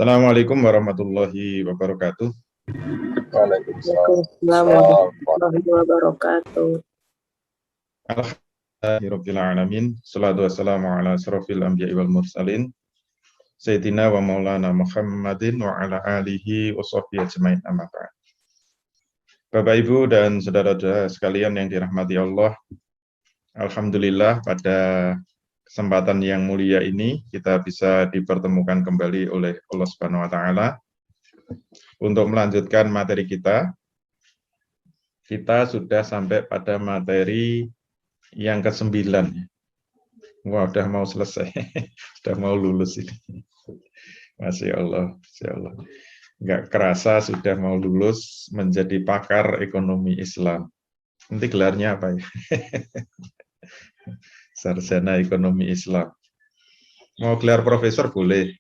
Assalamualaikum warahmatullahi wabarakatuh. Waalaikumsalam warahmatullahi wabarakatuh. Alhamdulillahirabbil alamin. Shalatu wassalamu ala asrofil anbiya'i wal mursalin. Sayyidina wa maulana Muhammadin wa ala alihi wa sahbihi ajmain amma ba'd. Bapak Ibu dan saudara-saudara sekalian yang dirahmati Allah, alhamdulillah pada kesempatan yang mulia ini kita bisa dipertemukan kembali oleh Allah Subhanahu wa taala untuk melanjutkan materi kita. Kita sudah sampai pada materi yang ke-9. Wah, udah mau selesai. Sudah mau lulus ini. Masya Allah. Nggak kerasa sudah mau lulus menjadi pakar ekonomi Islam. Nanti gelarnya apa ya? Sarjana ekonomi Islam. Mau gelar profesor boleh.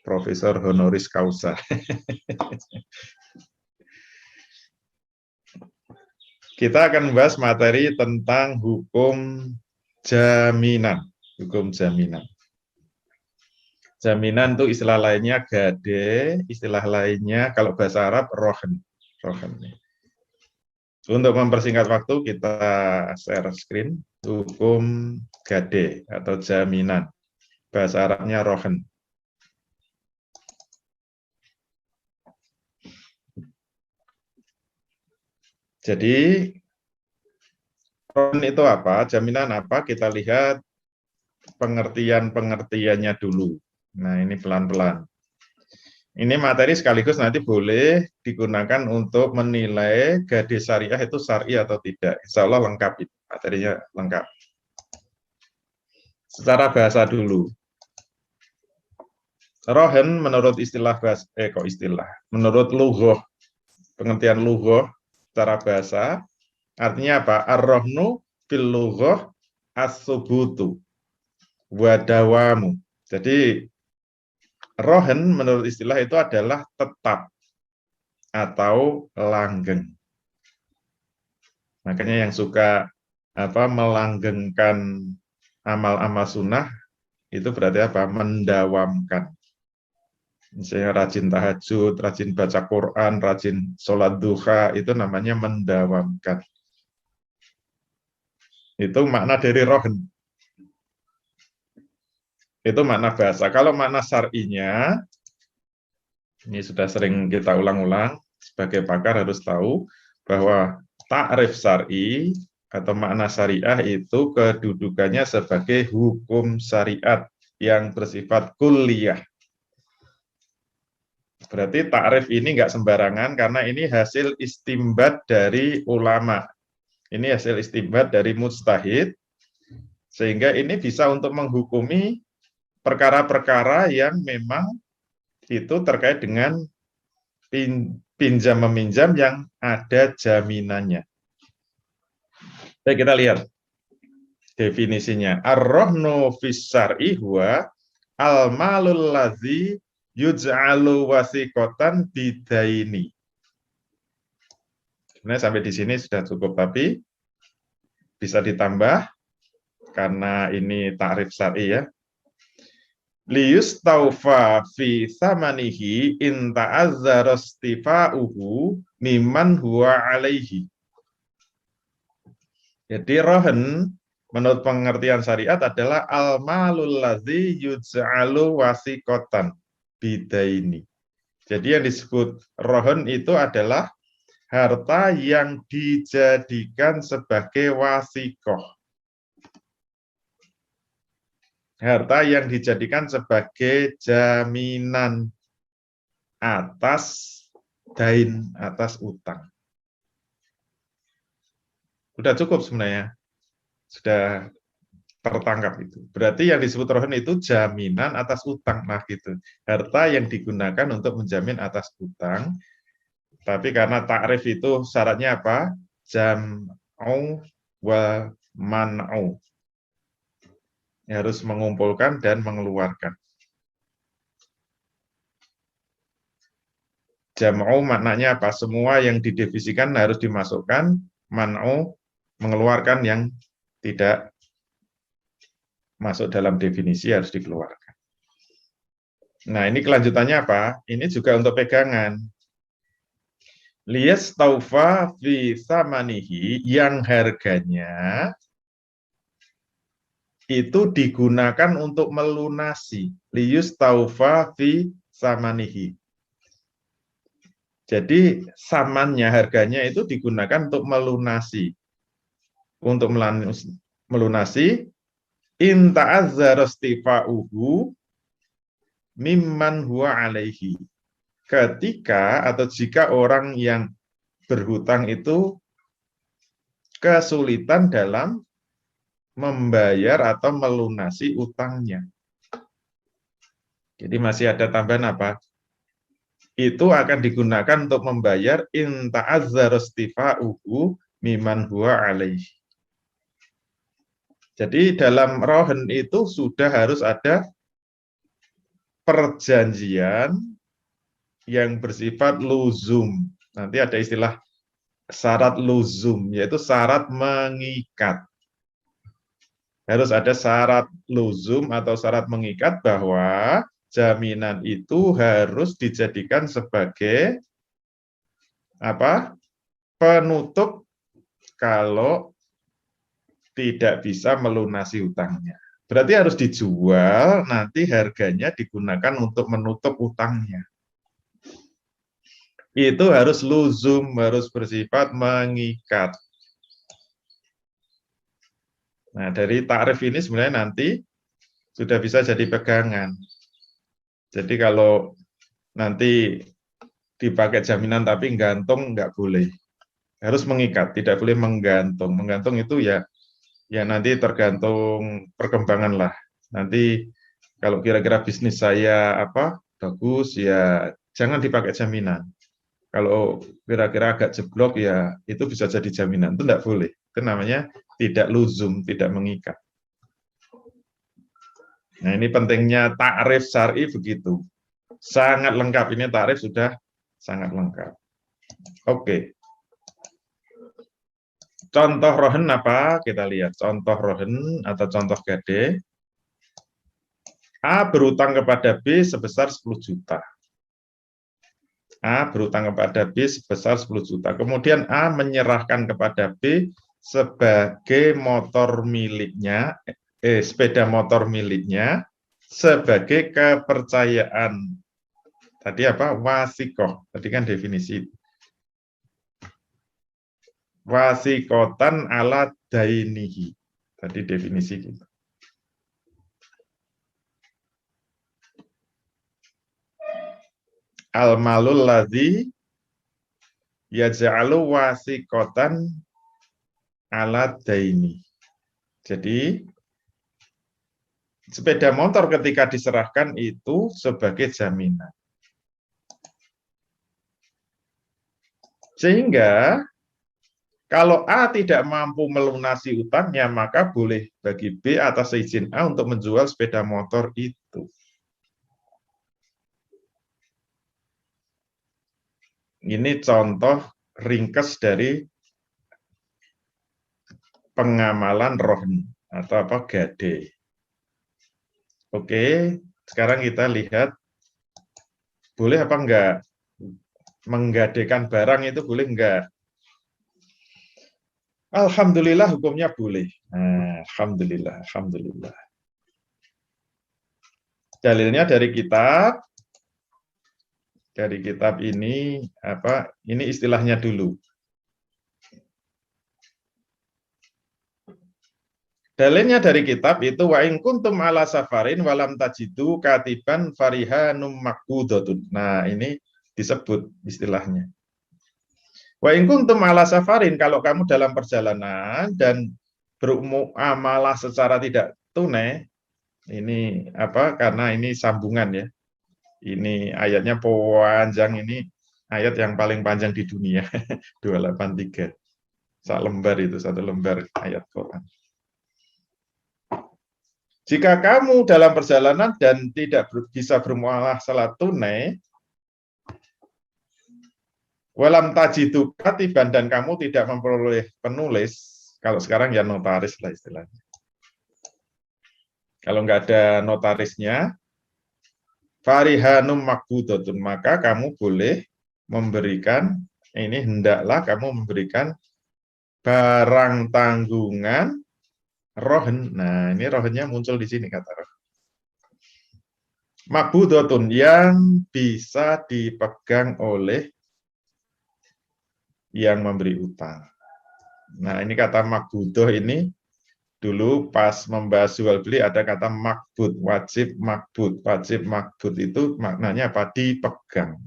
Profesor honoris causa. Kita akan membahas materi tentang hukum jaminan. Hukum jaminan. Jaminan itu istilah lainnya gade, istilah lainnya kalau bahasa Arab rohen. Untuk mempersingkat waktu kita share screen. Hukum gade atau jaminan. Bahasa Arabnya rohen. Jadi rohen itu apa? Jaminan apa? Kita lihat pengertiannya dulu. Nah, ini pelan-pelan. Ini materi sekaligus nanti boleh digunakan untuk menilai gade syariah itu syar'i atau tidak. Insya Allah lengkap, materinya lengkap. Secara bahasa dulu. Rohen menurut menurut lughoh, pengertian lughoh secara bahasa, artinya apa? Ar-rohnu fil lughoh as-subutu wa dawamu. Jadi rohen menurut istilah itu adalah tetap atau langgeng. Makanya yang suka melanggengkan amal-amal sunnah itu berarti apa? Mendawamkan. Misalnya rajin tahajud, rajin baca Quran, rajin sholat duha, itu namanya mendawamkan. Itu makna dari rohen. Itu makna bahasa. Kalau makna syar'inya, ini sudah sering kita ulang-ulang, sebagai pakar harus tahu bahwa ta'rif syar'i atau makna syariah itu kedudukannya sebagai hukum syariat yang bersifat kulliyah. Berarti ta'rif ini nggak sembarangan karena ini hasil istimbat dari ulama. Ini hasil istimbat dari mujtahid, sehingga ini bisa untuk menghukumi perkara-perkara yang memang itu terkait dengan pinjam-meminjam yang ada jaminannya. Baik, kita lihat definisinya. Ar-rohnu fis syar'i huwa al-malul ladzi yuj'alu wasiqatan bidaini. Sebenarnya sampai di sini sudah cukup, tapi bisa ditambah karena ini ta'rif syar'i ya. Liyustaufa fi samanihi in ta'azzara istifa'uhu mimman huwa alaihi. Jadi rohen menurut pengertian syariat adalah al-malul ladzi yuj'alu wasiqatan bidaini. Jadi yang disebut rohen itu adalah harta yang dijadikan sebagai wasiqah. Harta yang dijadikan sebagai jaminan atas dain, atas utang. Sudah cukup sebenarnya. Sudah tertangkap itu. Berarti yang disebut rohen itu jaminan atas utang. Nah gitu. Harta yang digunakan untuk menjamin atas utang. Tapi karena ta'rif itu syaratnya apa? Jam'u wa man'u. Harus mengumpulkan dan mengeluarkan. Jam'u maknanya apa? Semua yang didefinisikan harus dimasukkan, man'u mengeluarkan yang tidak masuk dalam definisi harus dikeluarkan. Nah, ini kelanjutannya apa? Ini juga untuk pegangan. Liyastaufa fi samanihi, yang harganya itu digunakan untuk melunasi. Liyastaufa fi samanihi. Jadi samannya, harganya itu digunakan untuk melunasi. Untuk melunasi in ta'azzara istifa'uhu mimman huwa alaihi. Ketika atau jika orang yang berhutang itu kesulitan dalam membayar atau melunasi utangnya. Jadi masih ada tambahan apa? Itu akan digunakan untuk membayar in ta'azzara istifa'uhu mimman huwa alaihi. Jadi dalam rohen itu sudah harus ada perjanjian yang bersifat luzum. Nanti ada istilah syarat luzum, yaitu syarat mengikat. Harus ada syarat luzum atau syarat mengikat bahwa jaminan itu harus dijadikan sebagai apa? Penutup kalau tidak bisa melunasi utangnya. Berarti harus dijual, nanti harganya digunakan untuk menutup utangnya. Itu harus luzum, harus bersifat mengikat. Nah, dari takrif ini sebenarnya nanti sudah bisa jadi pegangan. Jadi kalau nanti dipakai jaminan tapi gantung nggak boleh. Harus mengikat, tidak boleh menggantung. Menggantung itu ya nanti tergantung perkembangan lah. Nanti kalau kira-kira bisnis saya bagus ya jangan dipakai jaminan. Kalau kira-kira agak jeblok ya itu bisa jadi jaminan. Itu tidak boleh. Itu namanya tidak luzum, tidak mengikat. Nah, ini pentingnya takrif syar'i begitu. Sangat lengkap, ini takrif sudah sangat lengkap. Oke. Contoh rohen apa? Kita lihat. Contoh rohen atau contoh gade. A berutang kepada B sebesar 10 juta. A berutang kepada B sebesar 10 juta. Kemudian A menyerahkan kepada B sebagai motor miliknya, sepeda motor miliknya sebagai kepercayaan. Tadi apa? Wasikoh. Tadi kan definisi. Wasikotan ala dainihi. Tadi definisi gitu. Al-malul ladzi yaj'alu wasikotan ala daini. Jadi sepeda motor ketika diserahkan itu sebagai jaminan. Sehingga kalau A tidak mampu melunasi utangnya, maka boleh bagi B atas izin A untuk menjual sepeda motor itu. Ini contoh ringkes dari pengamalan rohni atau gade. Oke, sekarang kita lihat boleh apa enggak menggadekan barang itu boleh enggak? Alhamdulillah hukumnya boleh. Alhamdulillah, alhamdulillah. Dalilnya dari kitab. Dari kitab ini ini istilahnya dulu. Dalilnya dari kitab itu wa in kuntum ala safarin walam tajidu katiban farihanum maqbudatun. Nah, ini disebut istilahnya. Wa in kuntum ala safarin, kalau kamu dalam perjalanan dan bermuamalah secara tidak tunai, ini karena ini sambungan ya. Ini ayatnya panjang, ini ayat yang paling panjang di dunia. 283. Satu lembar itu, satu lembar ayat Quran. Jika kamu dalam perjalanan dan tidak bisa bermuamalah salat tunai, walam tajidu katiban, dan kamu tidak memperoleh penulis, kalau sekarang ya notaris lah istilahnya. Kalau nggak ada notarisnya, farihanum makbudotun, maka kamu boleh memberikan, ini hendaklah kamu memberikan barang tanggungan rohen. Nah, ini rohennya muncul di sini kata roh. Makbudotun, yang bisa dipegang oleh yang memberi utang. Nah, ini kata makbudoh ini dulu pas membahas jual beli ada kata makbud, wajib makbud. Wajib makbud itu maknanya apa? Dipegang.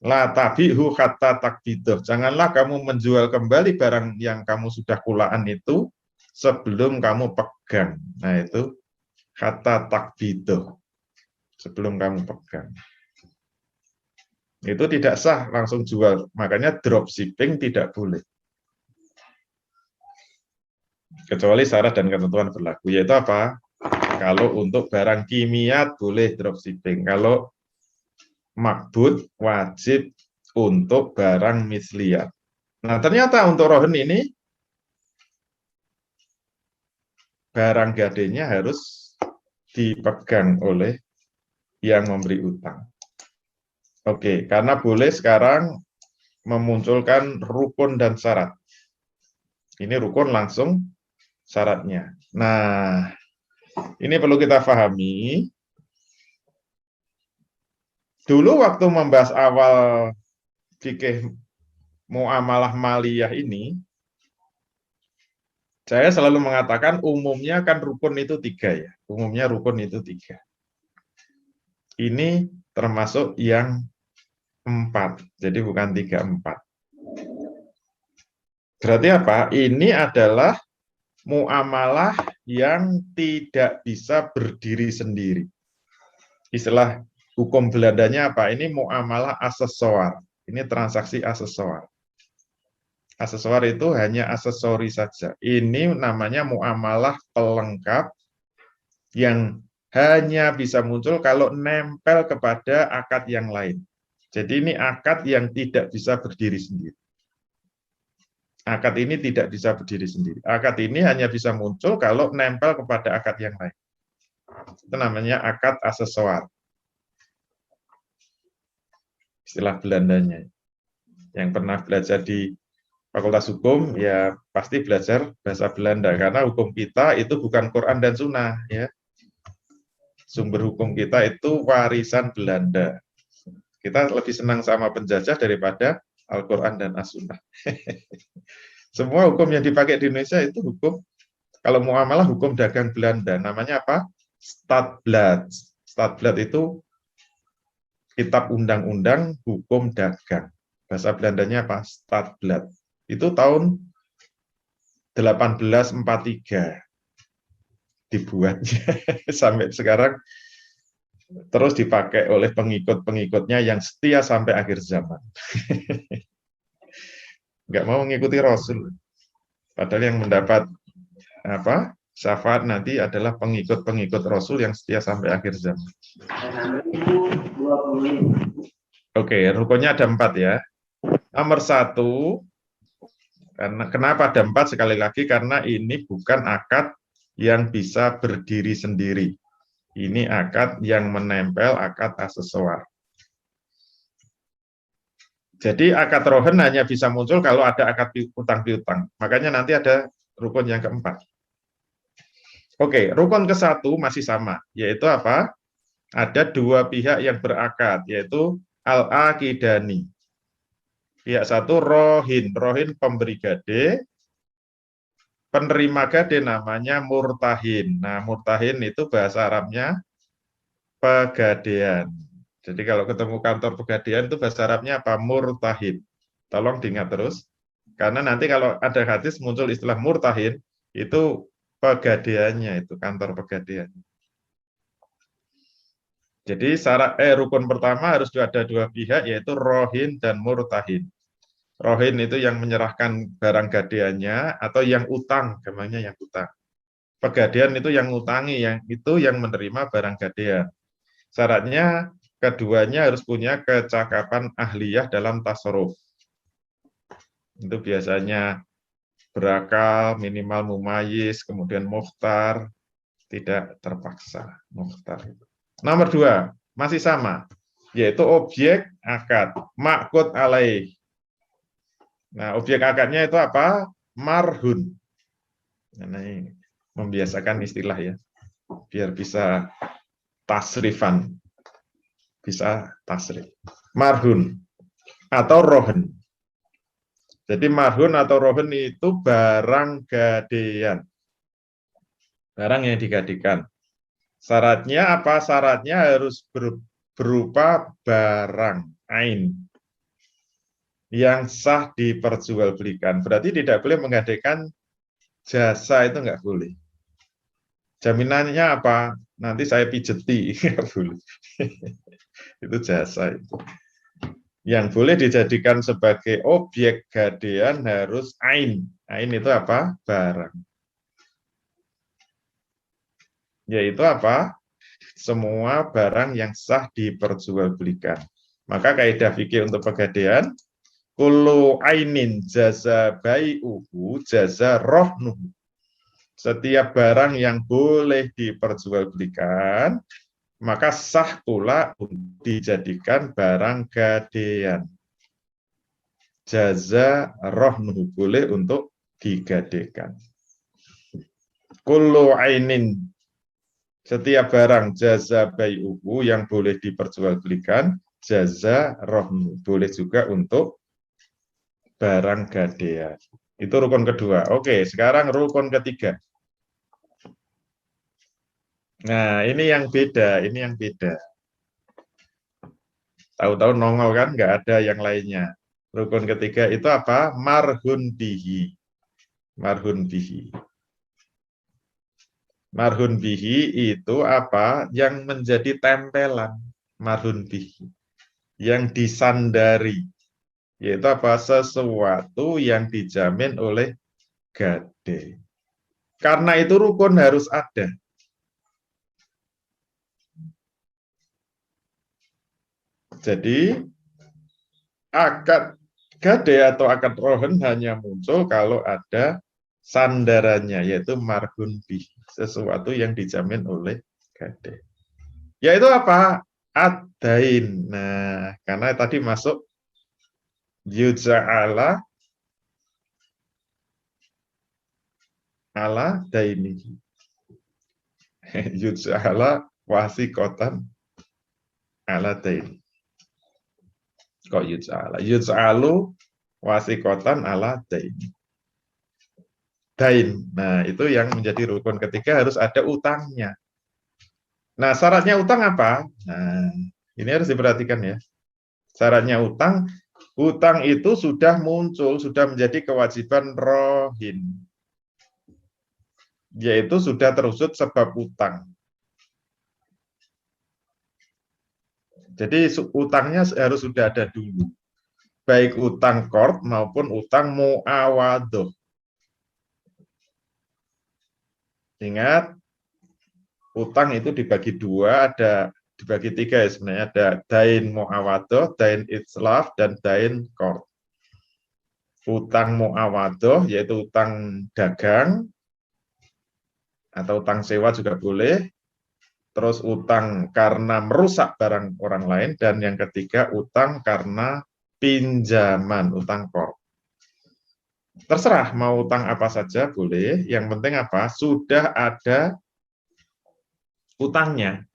La tabihu hatta takbidoh. Janganlah kamu menjual kembali barang yang kamu sudah kulaan itu sebelum kamu pegang. Nah, itu hatta takbidoh. Sebelum kamu pegang. Itu tidak sah langsung jual. Makanya dropshipping tidak boleh. Kecuali syarat dan ketentuan berlaku. Yaitu apa? Kalau untuk barang kimia boleh dropshipping. Kalau makbud wajib untuk barang misliyat. Nah, ternyata untuk rohen ini barang gadenya harus dipegang oleh yang memberi utang. Oke, karena boleh sekarang memunculkan rukun dan syarat. Ini rukun langsung syaratnya. Nah, ini perlu kita pahami. Dulu waktu membahas awal fikih muamalah maliyah ini, saya selalu mengatakan umumnya kan rukun itu 3 ya. Umumnya rukun itu 3. Ini termasuk yang 4, jadi bukan 3, 4. Berarti apa? Ini adalah muamalah yang tidak bisa berdiri sendiri. Istilah hukum Belandanya apa? Ini muamalah aksesor. Ini transaksi aksesor. Aksesor itu hanya aksesori saja. Ini namanya muamalah pelengkap yang hanya bisa muncul kalau nempel kepada akad yang lain. Jadi ini akad yang tidak bisa berdiri sendiri. Akad ini tidak bisa berdiri sendiri. Akad ini hanya bisa muncul kalau nempel kepada akad yang lain. Itu namanya akad aksesor. Istilah Belandanya. Yang pernah belajar di Fakultas Hukum ya pasti belajar bahasa Belanda karena hukum kita itu bukan Quran dan Sunnah ya. Sumber hukum kita itu warisan Belanda. Kita lebih senang sama penjajah daripada Al-Quran dan As-Sunnah. Semua hukum yang dipakai di Indonesia itu hukum, kalau muamalah hukum dagang Belanda. Namanya apa? Stadblad. Stadblad itu kitab undang-undang hukum dagang. Bahasa Belandanya apa? Stadblad. Itu tahun 1843 dibuatnya. Sampai sekarang terus dipakai oleh pengikut-pengikutnya yang setia sampai akhir zaman. Nggak mau mengikuti Rasul. Padahal yang mendapat syafaat nanti adalah pengikut-pengikut Rasul yang setia sampai akhir zaman. Oke, rukunnya ada 4 ya. Nomor 1, kenapa ada 4 sekali lagi? Karena ini bukan akad yang bisa berdiri sendiri. Ini akad yang menempel akad aksesor. Jadi akad rohen hanya bisa muncul kalau ada akad utang piutang. Makanya nanti ada rukun yang keempat. Oke, rukun ke-1 masih sama, yaitu apa? Ada 2 pihak yang berakad, yaitu al-aqidani. Pihak 1 rohin, rohin pemberi gade, penerima gade namanya murtahin. Nah, murtahin itu bahasa Arabnya pegadean. Jadi kalau ketemu kantor pegadean itu bahasa Arabnya apa? Murtahin. Tolong diingat terus. Karena nanti kalau ada hadis muncul istilah murtahin, itu pegadeannya, itu kantor pegadean. Jadi rukun pertama harus ada 2 pihak, yaitu rohin dan murtahin. Rohin itu yang menyerahkan barang gadeannya atau yang utang, namanya yang utang. Pegadean itu yang ngutangi, yang itu yang menerima barang gadean. Syaratnya keduanya harus punya kecakapan ahliyah dalam tasarruf. Itu biasanya berakal, minimal mumayyiz, kemudian mukhtar, tidak terpaksa. Mukhtar itu. Nomor 2, masih sama, yaitu objek akad, ma'qud alaih. Nah, objek akadnya itu apa? Marhun. Nah, ini membiasakan istilah ya, biar bisa tasrifan, bisa tasrif. Marhun atau rohen. Jadi marhun atau rohen itu barang gadean, barang yang digadekan. Syaratnya apa? Syaratnya harus berupa barang ain yang sah diperjualbelikan. Berarti tidak boleh menggadaikan jasa, itu nggak boleh. Jaminannya apa? Nanti saya pijeti, nggak boleh. Itu jasa itu. Yang boleh dijadikan sebagai objek gadean harus ain. Ain itu apa? Barang. Yaitu apa? Semua barang yang sah diperjualbelikan. Maka kaidah fikih untuk pegadaian, kullu ainin jaza bai'uhu jaza rohnuhu. Setiap barang yang boleh diperjualbelikan, maka sah pula untuk dijadikan barang gadean. Jaza rohnuhu, boleh untuk digadekan. Kullu ainin, setiap barang jaza bai'uhu yang boleh diperjualbelikan, jaza rohnuhu, boleh juga untuk barang gadean. Itu rukun kedua. Oke, sekarang rukun ketiga. Nah, ini yang beda, ini yang beda. Tahu-tahu nongol kan, nggak ada yang lainnya. Rukun ketiga itu apa? Marhun bihi. Marhun bihi. Marhun bihi itu apa? Yang menjadi tempelan. Marhun bihi. Yang disandari. Yaitu apa? Sesuatu yang dijamin oleh gade. Karena itu rukun harus ada. Jadi akad gade atau akad rohen hanya muncul kalau ada sandarannya, yaitu marhun bih, sesuatu yang dijamin oleh gade. Yaitu apa? Ad-dain. Nah, karena tadi masuk yuja'ala ala daini. Yuja'ala wasikotan ala daini. Kok yuj'ala? Yuj'alu wasikotan ala daini. Dain. Nah, itu yang menjadi rukun ketiga, harus ada utangnya. Nah, syaratnya utang apa? Nah, ini harus diperhatikan ya. Syaratnya utang, utang itu sudah muncul, sudah menjadi kewajiban rohin. Yaitu sudah terusut sebab utang. Jadi utangnya harus sudah ada dulu. Baik utang qard maupun utang muawadoh. Ingat, utang itu dibagi dua, ada dibagi tiga ya sebenarnya. Ada dain muawadoh, dain itslaf, dan dain qard. Utang muawadoh yaitu utang dagang atau utang sewa juga boleh. Terus utang karena merusak barang orang lain, dan yang ketiga utang karena pinjaman, utang qard. Terserah mau utang apa saja boleh, yang penting apa? Sudah ada utangnya,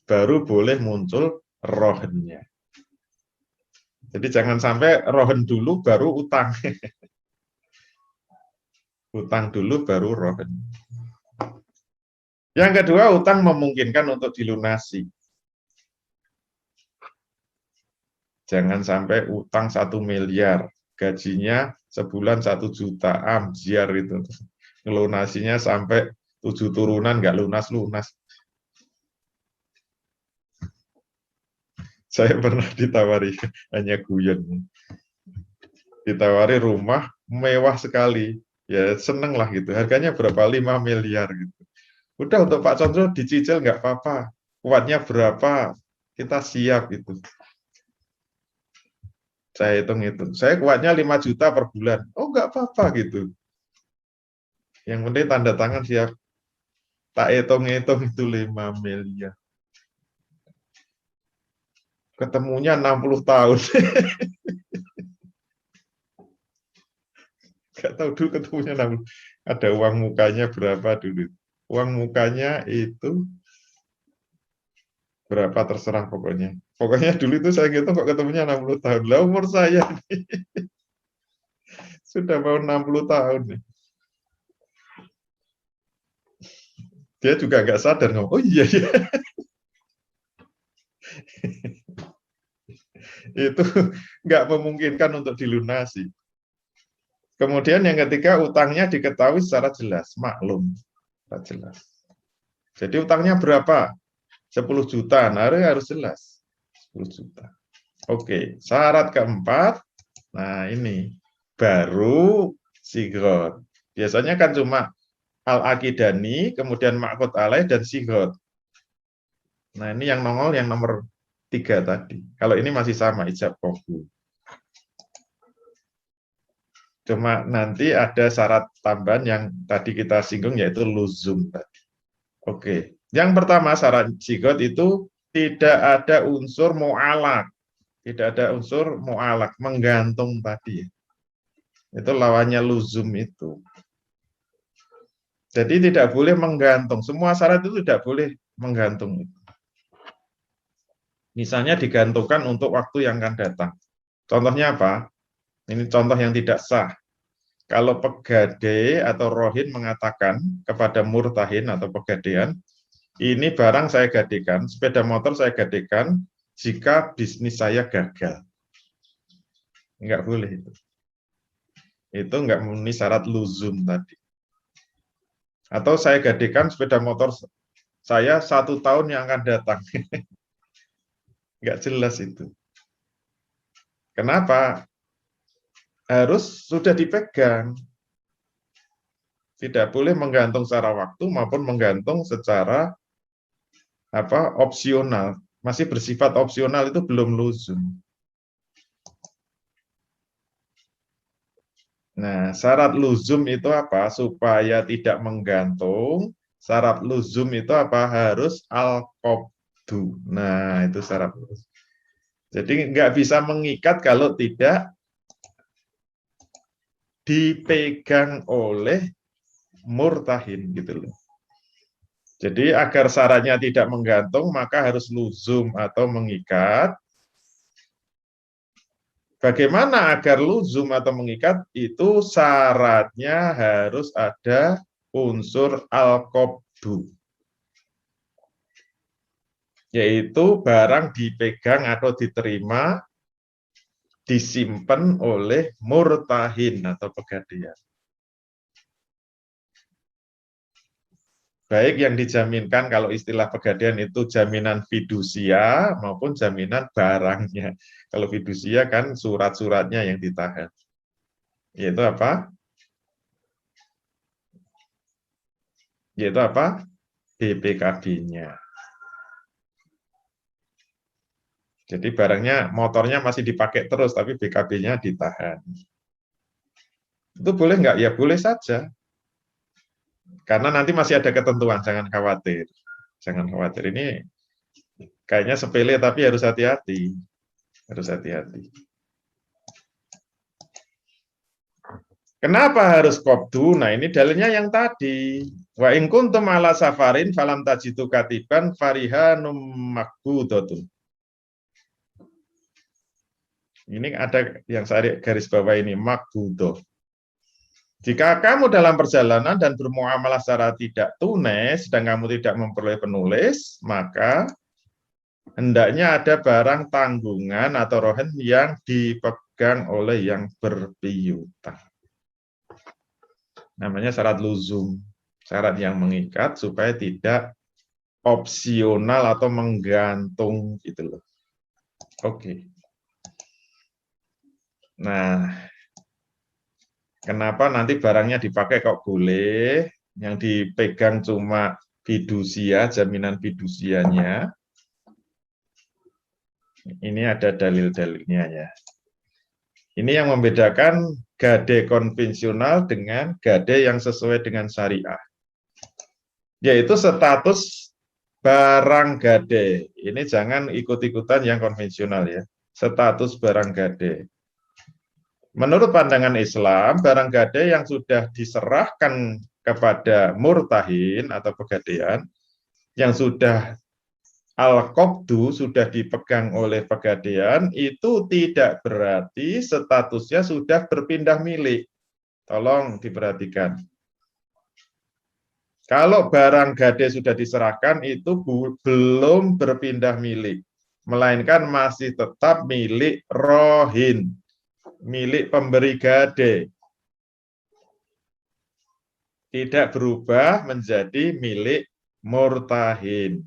baru boleh muncul rohennya. Jadi jangan sampai rohen dulu baru utang. Utang dulu baru rohen. Yang kedua, utang memungkinkan untuk dilunasi. Jangan sampai utang 1 miliar, gajinya sebulan 1 juta, ambiar itu. Ngelunasinya sampai 7 turunan nggak lunas-lunas. Saya pernah ditawari, hanya guyon. Ditawari rumah mewah sekali. Ya seneng lah gitu. Harganya berapa? 5 miliar gitu. Udah, untuk Pak Condro dicicil nggak apa-apa. Kuatnya berapa? Kita siap gitu. Saya hitung-hitung. Saya kuatnya 5 juta per bulan. Oh, nggak apa-apa gitu. Yang penting tanda tangan siap. Tak hitung-hitung itu 5 miliar. ketemunya 60 tahun. Nggak tahu dulu ketemunya 60. Ada uang mukanya berapa dulu. Uang mukanya itu berapa terserah pokoknya. Pokoknya dulu itu saya ngitung kok ketemunya 60 tahun. Lah umur saya ini sudah mau 60 tahun nih. Dia juga nggak sadar ngomong, oh iya ya. Itu nggak memungkinkan untuk dilunasi. Kemudian yang ketiga, utangnya diketahui secara jelas, maklum, jelas. Jadi utangnya berapa? 10 juta, nah harus jelas. 10 juta. Oke, syarat keempat, nah ini, baru sigot. Biasanya kan cuma al-akidani, kemudian ma'qud alaih, dan sigot. Nah ini yang nongol, yang nomor 3 tadi. Kalau ini masih sama, ijab qabul. Cuma nanti ada syarat tambahan yang tadi kita singgung, yaitu luzum tadi. Oke, yang pertama syarat sigot itu tidak ada unsur mu'alak. Tidak ada unsur mu'alak, menggantung tadi. Itu lawannya luzum itu. Jadi tidak boleh menggantung. Semua syarat itu tidak boleh menggantung. Misalnya digantungkan untuk waktu yang akan datang. Contohnya apa? Ini contoh yang tidak sah. Kalau pegade atau rohin mengatakan kepada murtahin atau pegadean, ini barang saya gadekan, sepeda motor saya gadekan jika bisnis saya gagal. Enggak boleh itu. Itu enggak memenuhi syarat luzum tadi. Atau saya gadekan sepeda motor saya 1 tahun yang akan datang. Enggak jelas itu. Kenapa? Harus sudah dipegang. Tidak boleh menggantung secara waktu maupun menggantung secara opsional. Masih bersifat opsional, itu belum luzum. Nah, syarat luzum itu apa? Supaya tidak menggantung, syarat luzum itu apa? Harus al-qabdu. Nah, itu syarat luzum. Jadi nggak bisa mengikat kalau tidak dipegang oleh murtahin gitu loh. Jadi agar syaratnya tidak menggantung, maka harus luzum atau mengikat. Bagaimana agar luzum atau mengikat? Itu syaratnya harus ada unsur al-qabdu, yaitu barang dipegang atau diterima, disimpan oleh murtahin atau pegadaian. Baik yang dijaminkan, kalau istilah pegadaian itu jaminan fidusia maupun jaminan barangnya. Kalau fidusia kan surat-suratnya yang ditahan. Yaitu apa? Yaitu apa? BPKB-nya. Jadi barangnya, motornya masih dipakai terus, tapi BKB-nya ditahan. Itu boleh nggak? Ya boleh saja. Karena nanti masih ada ketentuan, jangan khawatir. Jangan khawatir, ini kayaknya sepele tapi harus hati-hati. Harus hati-hati. Kenapa harus qabdu? Nah ini dalilnya yang tadi. Wa in kuntum ala safarin falam tajidu katiban farihanum maqbudotun. Ini ada yang saya garis bawah ini, maqbudoh. Jika kamu dalam perjalanan dan bermuamalah secara tidak tunai, sedang kamu tidak memperoleh penulis, maka hendaknya ada barang tanggungan atau rohen yang dipegang oleh yang berpiutang. Namanya syarat luzum, syarat yang mengikat supaya tidak opsional atau menggantung gitu loh. Oke. Nah, kenapa nanti barangnya dipakai kok boleh, yang dipegang cuma fidusia, jaminan fidusianya. Ini ada dalil-dalilnya ya. Ini yang membedakan gade konvensional dengan gade yang sesuai dengan syariah. Yaitu status barang gade. Ini jangan ikut-ikutan yang konvensional ya. Status barang gade. Menurut pandangan Islam, barang gade yang sudah diserahkan kepada murtahin atau pegadaian, yang sudah al-qabdu, sudah dipegang oleh pegadaian, itu tidak berarti statusnya sudah berpindah milik. Tolong diperhatikan. Kalau barang gade sudah diserahkan, itu belum berpindah milik, melainkan masih tetap milik rohin, milik pemberi gade. Tidak berubah menjadi milik murtahin.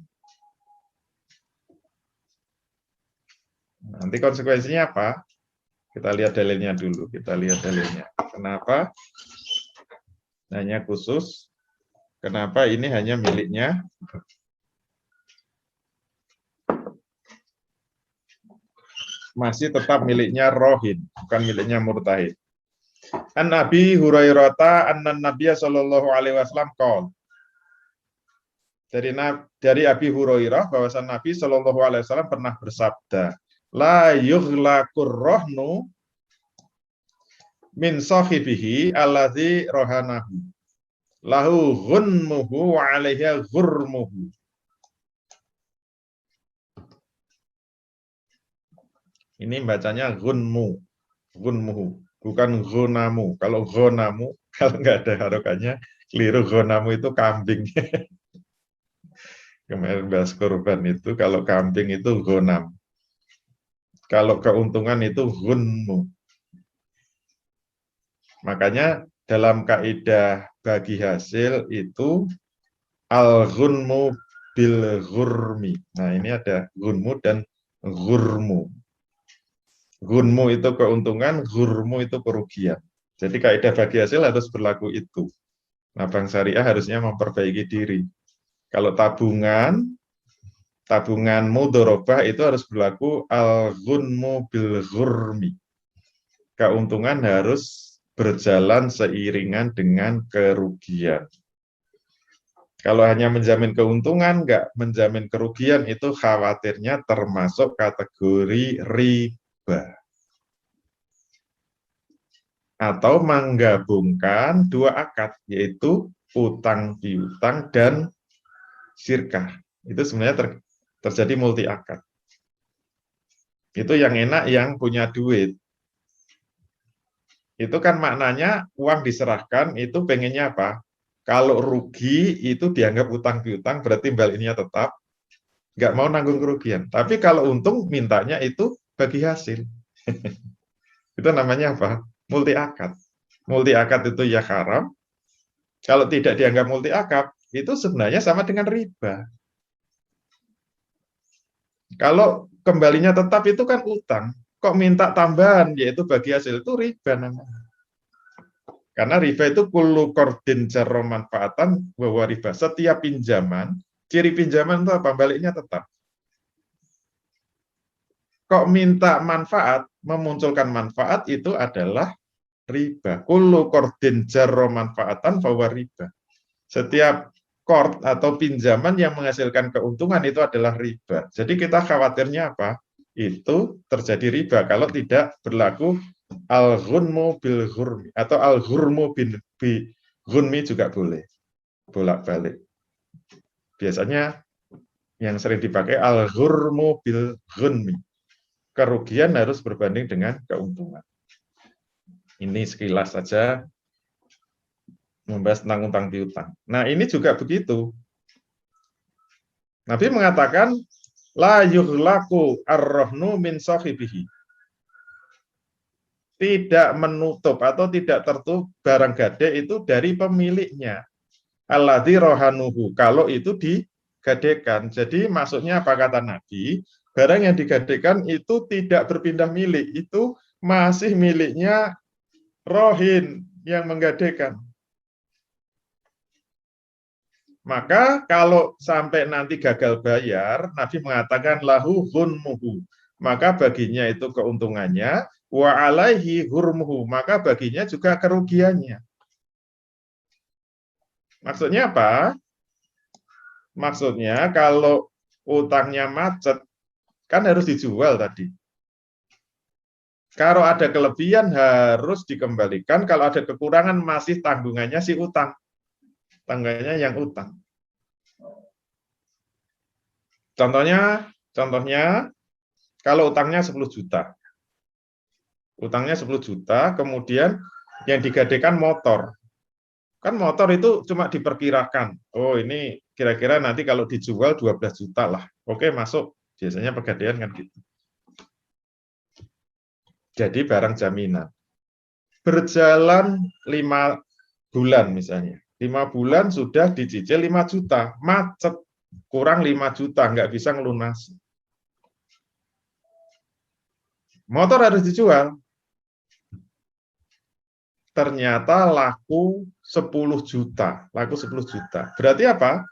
Nanti konsekuensinya apa? Kita lihat dalilnya dulu. Kita lihat dalilnya. Kenapa? Hanya khusus. Kenapa ini hanya miliknya? Masih tetap miliknya rohin, bukan miliknya murtahin. An Abi Hurairah anna Nabiya sallallahu alaihi wasallam qaul. Dari Abi Hurairah bahwasan Nabi sallallahu alaihi wasallam pernah bersabda, la yughlaqur rohnu min sahibihi alladzi rohanahu. Lahu ghunmuhu wa alaiha ghurmuhu. Ini bacanya ghunmu, ghunmuhu, bukan ghunamu. Kalau ghunamu, kalau nggak ada harokannya, keliru. Ghunamu itu kambing. Kemarin bahas kurban itu, kalau kambing itu ghunam. Kalau keuntungan itu ghunmu. Makanya dalam kaidah bagi hasil itu al-ghunmu bil ghurmi. Nah, ini ada ghunmu dan ghurmu. Ghunmu itu keuntungan, ghurmu itu kerugian. Jadi kaidah bagi hasil harus berlaku itu. Nah, Bank Syariah harusnya memperbaiki diri. Kalau tabungan mudharabah itu harus berlaku al-ghunmu bil ghurmi. Keuntungan harus berjalan seiringan dengan kerugian. Kalau hanya menjamin keuntungan, nggak menjamin kerugian, itu khawatirnya termasuk kategori riba. Atau menggabungkan dua akad, yaitu utang piutang dan syirkah. Itu sebenarnya terjadi multi akad. Itu yang enak yang punya duit. Itu kan maknanya uang diserahkan itu pengennya apa? Kalau rugi itu dianggap utang piutang, berarti baliknya tetap nggak mau nanggung kerugian. Tapi kalau untung mintanya itu bagi hasil. Itu namanya apa? Multi akad. Multi akad itu ya haram. Kalau tidak dianggap multi akad, itu sebenarnya sama dengan riba. Kalau kembalinya tetap itu kan utang. Kok minta tambahan, yaitu bagi hasil, itu riba namanya. Karena riba itu kullu qardin jarra manfaatan wa riba. Setiap pinjaman, ciri pinjaman itu apa? Baliknya tetap. Kok minta manfaat, memunculkan manfaat itu adalah riba. Kullu qardin jarra manfaatan fa riba. Setiap qard atau pinjaman yang menghasilkan keuntungan itu adalah riba. Jadi kita khawatirnya apa? Itu terjadi riba kalau tidak berlaku al-ghunmu bil ghurmi atau al-ghurmu bi ghunmi juga boleh. Bolak-balik. Biasanya yang sering dipakai al-ghurmu bil ghunmi. Kerugian harus berbanding dengan keuntungan. Ini sekilas saja membahas tentang utang piutang. Nah, ini juga begitu. Nabi mengatakan la yughlaqu ar-rahnu min sahibihi. Tidak menutup atau tidak tertutup barang gade itu dari pemiliknya. Alladzi rohanuhu, kalau itu digadekan. Jadi maksudnya apa kata Nabi? Barang yang digadekan itu tidak berpindah milik, itu masih miliknya rohin yang menggadekan. Maka kalau sampai nanti gagal bayar, Nabi mengatakan lahu ghunmuhu, maka baginya itu keuntungannya, wa alaihi hurmuhu, maka baginya juga kerugiannya. Maksudnya apa? Maksudnya kalau utangnya macet, kan harus dijual tadi. Kalau ada kelebihan harus dikembalikan, kalau ada kekurangan masih tanggungannya si utang. Tanggungannya yang utang. Contohnya kalau utangnya 10 juta. Utangnya 10 juta, kemudian yang digadekan motor. Kan motor itu cuma diperkirakan. Oh, ini kira-kira nanti kalau dijual 12 juta lah. Oke, masuk. Biasanya pegadaian kan gitu. Jadi barang jaminan. Berjalan 5 bulan misalnya. 5 bulan sudah dicicil 5 juta. Macet. Kurang 5 juta. Nggak bisa ngelunasi. Motor harus dijual. Ternyata laku 10 juta. Laku 10 juta. Berarti apa?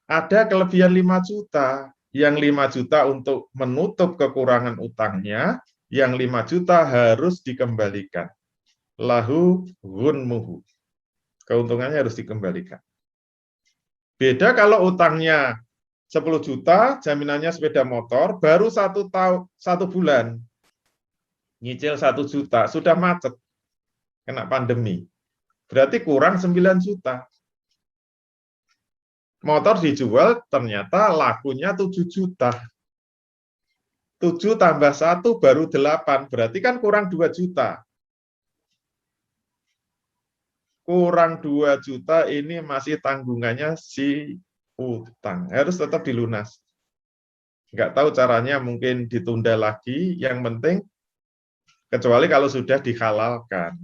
Ada kelebihan 5 juta. Yang 5 juta untuk menutup kekurangan utangnya, yang 5 juta harus dikembalikan. Lahu ghunmuhu. Keuntungannya harus dikembalikan. Beda kalau utangnya 10 juta, jaminannya sepeda motor, baru 1 bulan. Nyicil 1 juta, sudah macet. Kena pandemi. Berarti kurang 9 juta. Motor dijual, ternyata lakunya 7 juta. 7 tambah 1 baru 8, berarti kan kurang 2 juta. Kurang 2 juta ini masih tanggungannya si utang. Harus tetap dilunas. Nggak tahu caranya, mungkin ditunda lagi, yang penting, kecuali kalau sudah dihalalkan.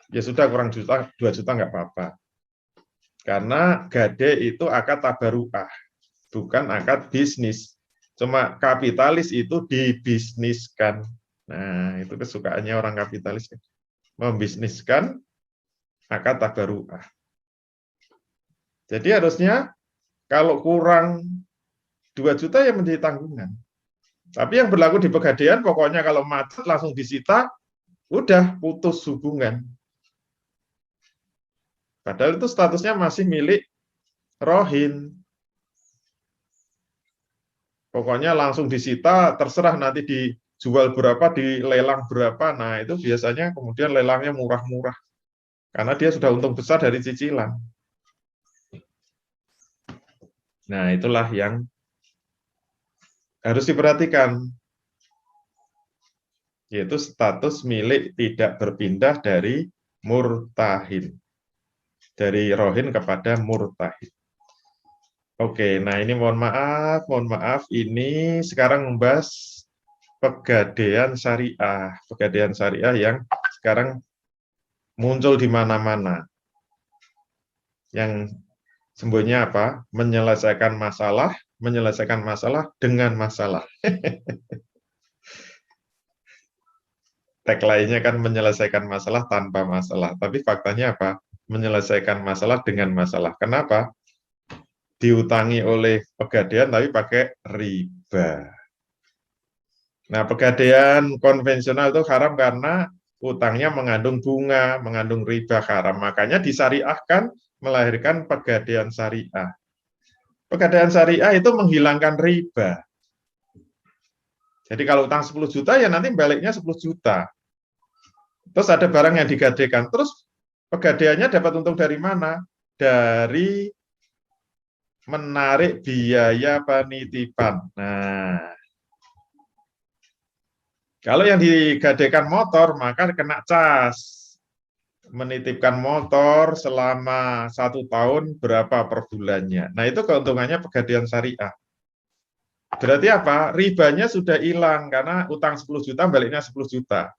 Ya sudah, kurang 2 juta nggak apa-apa. Karena gade itu akad tabaruah, bukan akad bisnis. Cuma kapitalis itu dibisniskan. Nah, itu kesukaannya orang kapitalis. Membisniskan akad tabaruah. Jadi harusnya kalau kurang 2 juta ya menjadi tanggungan. Tapi yang berlaku di pegadaian, pokoknya kalau macet langsung disita, udah putus hubungan. Padahal itu statusnya masih milik rohin. Pokoknya langsung disita, terserah nanti dijual berapa, dilelang berapa. Nah, itu biasanya kemudian lelangnya murah-murah. Karena dia sudah untung besar dari cicilan. Nah, itulah yang harus diperhatikan. Yaitu status milik tidak berpindah dari murtahin. Dari rohin kepada murtahin. Oke, nah ini mohon maaf, ini sekarang membahas pegadaian syariah. Pegadaian syariah yang sekarang muncul di mana-mana. Yang sembunyinya apa? Menyelesaikan masalah dengan masalah. Tagline-nya kan menyelesaikan masalah tanpa masalah. Tapi faktanya apa? Menyelesaikan masalah dengan masalah. Kenapa? Diutangi oleh pegadaian tapi pakai riba. Nah, pegadaian konvensional itu haram karena utangnya mengandung bunga, mengandung riba, haram. Makanya disyariahkan melahirkan pegadaian syariah. Pegadaian syariah itu menghilangkan riba. Jadi kalau utang 10 juta ya nanti baliknya 10 juta. Terus ada barang yang digadaikan. Terus pegadaiannya dapat untung dari mana? Dari menarik biaya penitipan. Nah, kalau yang digadaikan motor, maka kena cas. Menitipkan motor selama 1 tahun berapa per bulannya. Nah, itu keuntungannya pegadaian syariah. Berarti apa? Ribanya sudah hilang, karena utang 10 juta, baliknya 10 juta.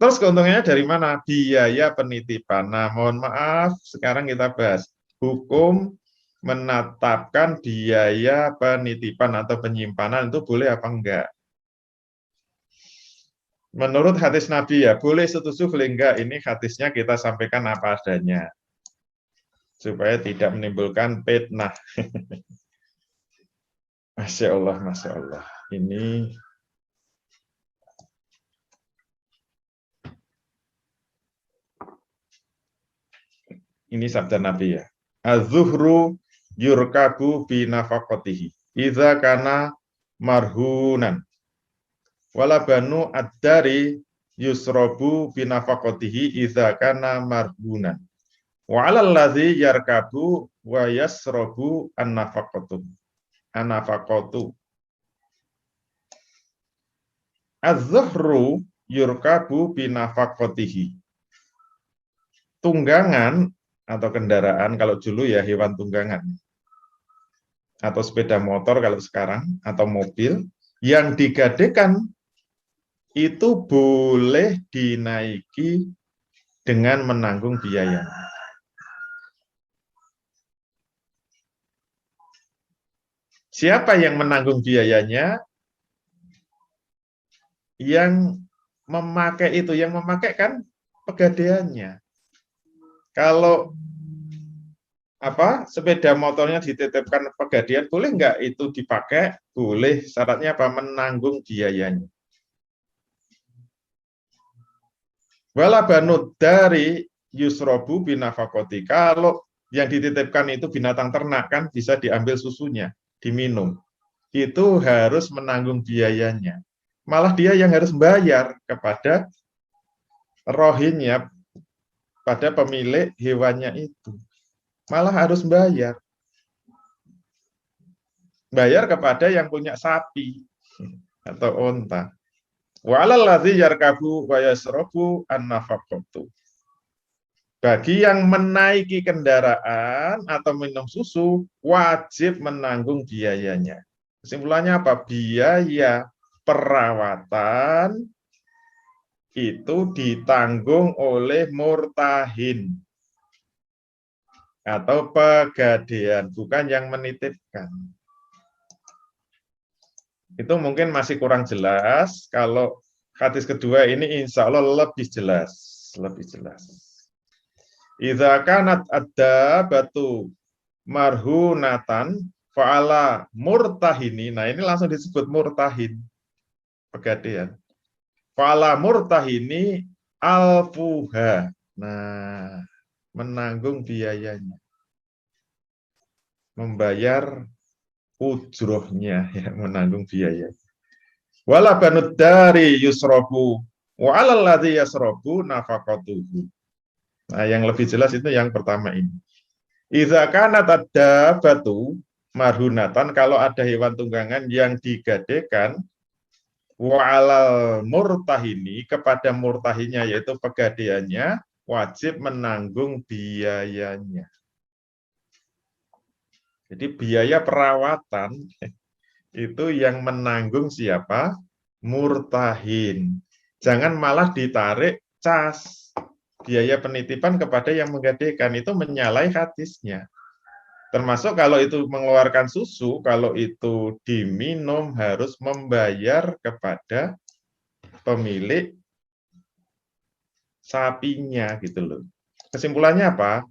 Terus keuntungannya dari mana? Biaya penitipan. Nah, mohon maaf, sekarang kita bahas hukum menetapkan biaya penitipan atau penyimpanan itu boleh apa enggak. Menurut hadis Nabi ya, boleh setuju, boleh enggak. Ini hadisnya kita sampaikan apa adanya. Supaya tidak menimbulkan fitnah. Masya Allah, Masya Allah. Ini Ini sabda Nabi ya. Az-zuhru yurkabu binafaqatihi idza kana marhunan. Wala banu ad-dari yusrobu binafaqatihi idza kana marhunan. Wa 'alal ladzi yarkabu wa yasrobu an-nafaqatu. An-nafaqatu. Az-zuhru yurkabu binafaqatihi. Tunggangan atau kendaraan, kalau dulu ya hewan tunggangan, atau sepeda motor kalau sekarang, atau mobil, yang digadekan itu boleh dinaiki dengan menanggung biaya. Siapa yang menanggung biayanya? Yang memakai itu, yang memakai kan pegadaiannya. Kalau sepeda motornya dititipkan pegadaian, boleh nggak itu dipakai? Boleh. Syaratnya apa? Menanggung biayanya. Wala banud dari yusrobu binafakoti. Kalau yang dititipkan itu binatang ternak kan bisa diambil susunya, diminum. Itu harus menanggung biayanya. Malah dia yang harus bayar kepada rohinnya, pada pemilik hewannya itu. Malah harus bayar. Bayar kepada yang punya sapi atau onta. Wa 'alal ladzi yarkabu wa yasrabu an-nafaqatu. Bagi yang menaiki kendaraan atau minum susu, wajib menanggung biayanya. Kesimpulannya apa? Biaya perawatan itu ditanggung oleh murtahin atau pegadaian, bukan yang menitipkan. Itu mungkin masih kurang jelas. Kalau hadis kedua ini insya Allah lebih jelas. Lebih jelas. Idza kanat ad-dabatu marhunatan fa'ala murtahini. Nah, ini langsung disebut murtahin. Pegadaian. Fa'ala murtahini alfuha. Nah, menanggung biayanya. Membayar ujrohnya, ya, menanggung biaya. Wala banud dari yusrobu wa 'alal ladzi yasrobu nafaqatuhu. Nah, yang lebih jelas itu yang pertama ini. Idza kanat ad-dabatu marhunatan, kalau ada hewan tunggangan yang digadekan wa 'alal murtahini, kepada murtahinya yaitu pegadaiannya, wajib menanggung biayanya. Jadi biaya perawatan itu yang menanggung siapa? Murtahin. Jangan malah ditarik cas. Biaya penitipan kepada yang menggadaikan, itu menyalahi hadisnya. Termasuk kalau itu mengeluarkan susu, kalau itu diminum harus membayar kepada pemilik sapinya gitu loh. Kesimpulannya apa?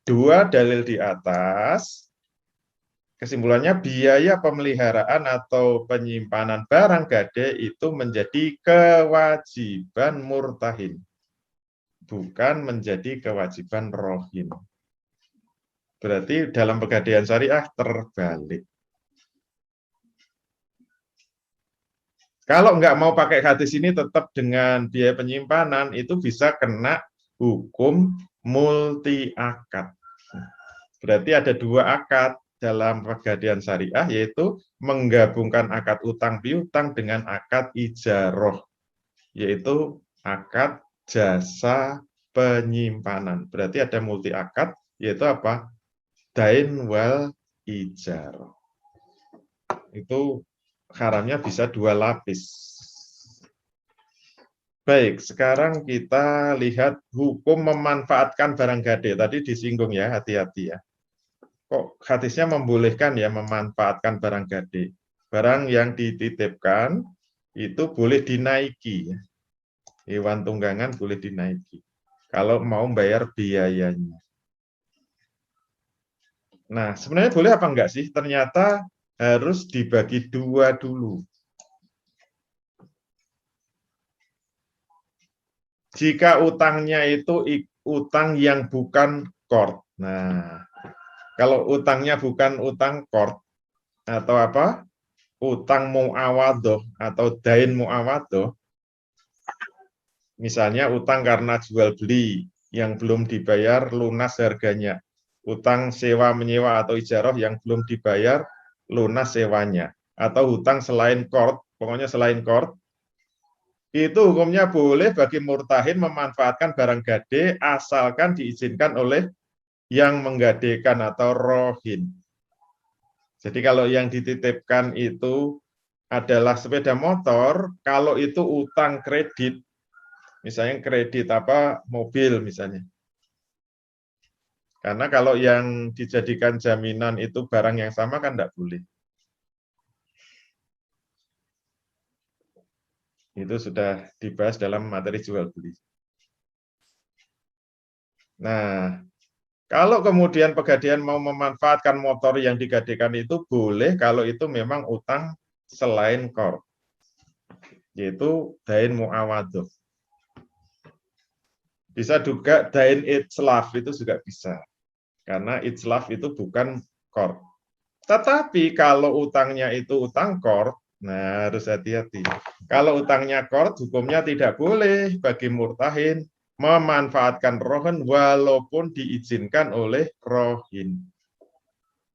Dua dalil di atas. Kesimpulannya biaya pemeliharaan atau penyimpanan barang gade itu menjadi kewajiban murtahin, bukan menjadi kewajiban rohin. Berarti dalam pegadaian syariah terbalik. Kalau nggak mau pakai hadis ini tetap dengan biaya penyimpanan, itu bisa kena hukum multi akad. Berarti ada dua akad dalam pegadaian syariah, yaitu menggabungkan akad utang piutang dengan akad ijaroh, yaitu akad jasa penyimpanan. Berarti ada multi akad, yaitu apa? Dain wal ijaroh. Itu haramnya bisa dua lapis. Baik, sekarang kita lihat hukum memanfaatkan barang gade. Tadi disinggung ya, hati-hati ya. Kok hadisnya membolehkan ya memanfaatkan barang gade. Barang yang dititipkan itu boleh dinaiki. Hewan tunggangan boleh dinaiki. Kalau mau bayar biayanya. Nah, sebenarnya boleh apa enggak sih? Ternyata harus dibagi dua dulu. Jika utangnya itu utang yang bukan qard. Nah, kalau utangnya bukan utang qard atau apa? Utang muawadhah atau dain muawadhah. Misalnya utang karena jual beli yang belum dibayar lunas harganya. Utang sewa menyewa atau ijarah yang belum dibayar lunas sewanya. Atau hutang selain qard, pokoknya selain qard, itu hukumnya boleh bagi murtahin memanfaatkan barang gade asalkan diizinkan oleh yang menggadekan atau rohin. Jadi kalau yang dititipkan itu adalah sepeda motor, kalau itu utang kredit, misalnya kredit apa mobil misalnya. Karena kalau yang dijadikan jaminan itu barang yang sama kan tidak boleh. Itu sudah dibahas dalam materi jual beli. Nah, kalau kemudian pegadaian mau memanfaatkan motor yang digadekan itu boleh kalau itu memang utang selain qard, yaitu dain muawadhah. Bisa juga dain itslaf itu juga bisa. Karena itslaf itu bukan qard. Tetapi kalau utangnya itu utang qard, nah harus hati-hati. Kalau utangnya qard, hukumnya tidak boleh bagi murtahin memanfaatkan rohin walaupun diizinkan oleh rohin.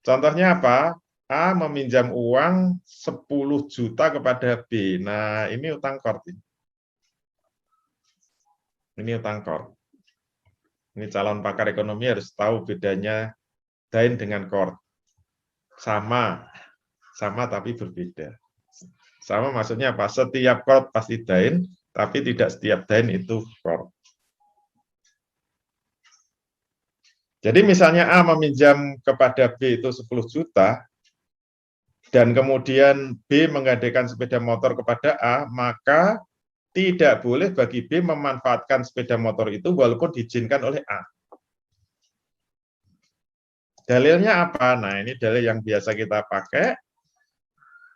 Contohnya apa? A meminjam uang 10 juta kepada B. Nah, ini utang qard. Ini utang qard. Ini calon pakar ekonomi harus tahu bedanya dain dengan qard. Sama tapi berbeda. Sama maksudnya apa? Setiap qard pasti dain, tapi tidak setiap dain itu qard. Jadi misalnya A meminjam kepada B itu 10 juta, dan kemudian B menggadaikan sepeda motor kepada A, maka tidak boleh bagi B memanfaatkan sepeda motor itu walaupun diizinkan oleh A. Dalilnya apa? Nah, ini dalil yang biasa kita pakai.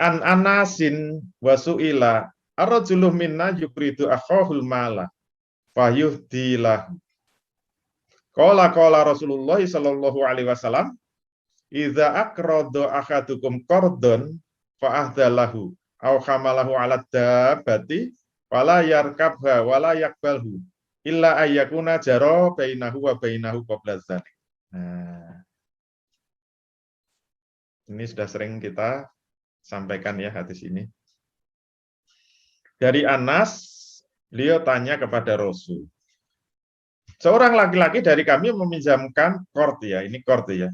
An anasin wasu'ila ar-rajulu minna yukridu akhahul mala fayuhdilah. Qala Rasulullah sallallahu alaihi wasallam, "Idza aqrada ahadukum qardon fa ahdalahu aw hamalahu 'ala dabbati wala yarkabha wala yakbalhu illa ayyakuna jara bainahu wa bainahu qabla dzalik." Nah, ini sudah sering kita sampaikan ya hadis ini. Dari Anas, beliau tanya kepada Rasul. Seorang laki-laki dari kami meminjamkan qard ya, ini qard ya.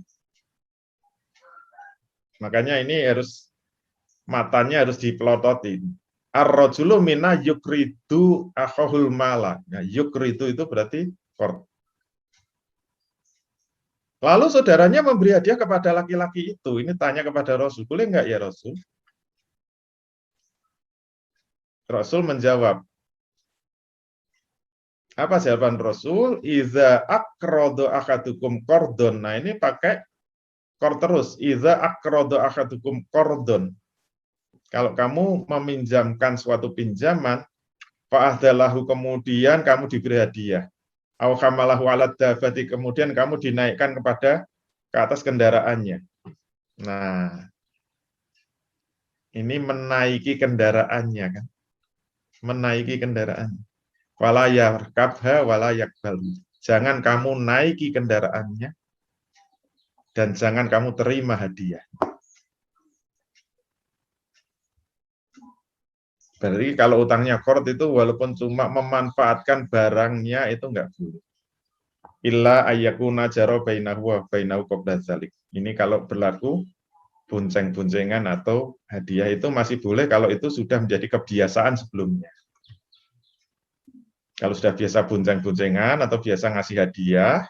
Makanya ini harus matanya harus dipelototin. Ar-rajulu minna yukridu akhahul mala. Nah, yukridu itu berarti qard. Lalu saudaranya memberi hadiah kepada laki-laki itu. Ini tanya kepada Rasul, boleh enggak ya Rasul? Rasul menjawab. Apa jawaban Rasul? Iza aqrada ahadukum qardon. Nah, ini pakai qard terus. Iza aqrada ahadukum qardon. Kalau kamu meminjamkan suatu pinjaman, fa'ahdalahu kemudian kamu diberi hadiah. Au hamalahu 'ala dabbati kemudian kamu dinaikkan kepada ke atas kendaraannya. Nah, ini menaiki kendaraannya kan. Menaiki kendaraannya. Wala yarkabha wala yakbalhu. Jangan kamu naiki kendaraannya dan jangan kamu terima hadiah. Berarti kalau utangnya qard itu walaupun cuma memanfaatkan barangnya itu enggak boleh. Illa ayyakuna jara bainahu wa bainahu qabla dzalik. Ini kalau berlaku bonceng-boncengan atau hadiah itu masih boleh kalau itu sudah menjadi kebiasaan sebelumnya. Kalau sudah biasa bonceng-boncengan atau biasa ngasih hadiah,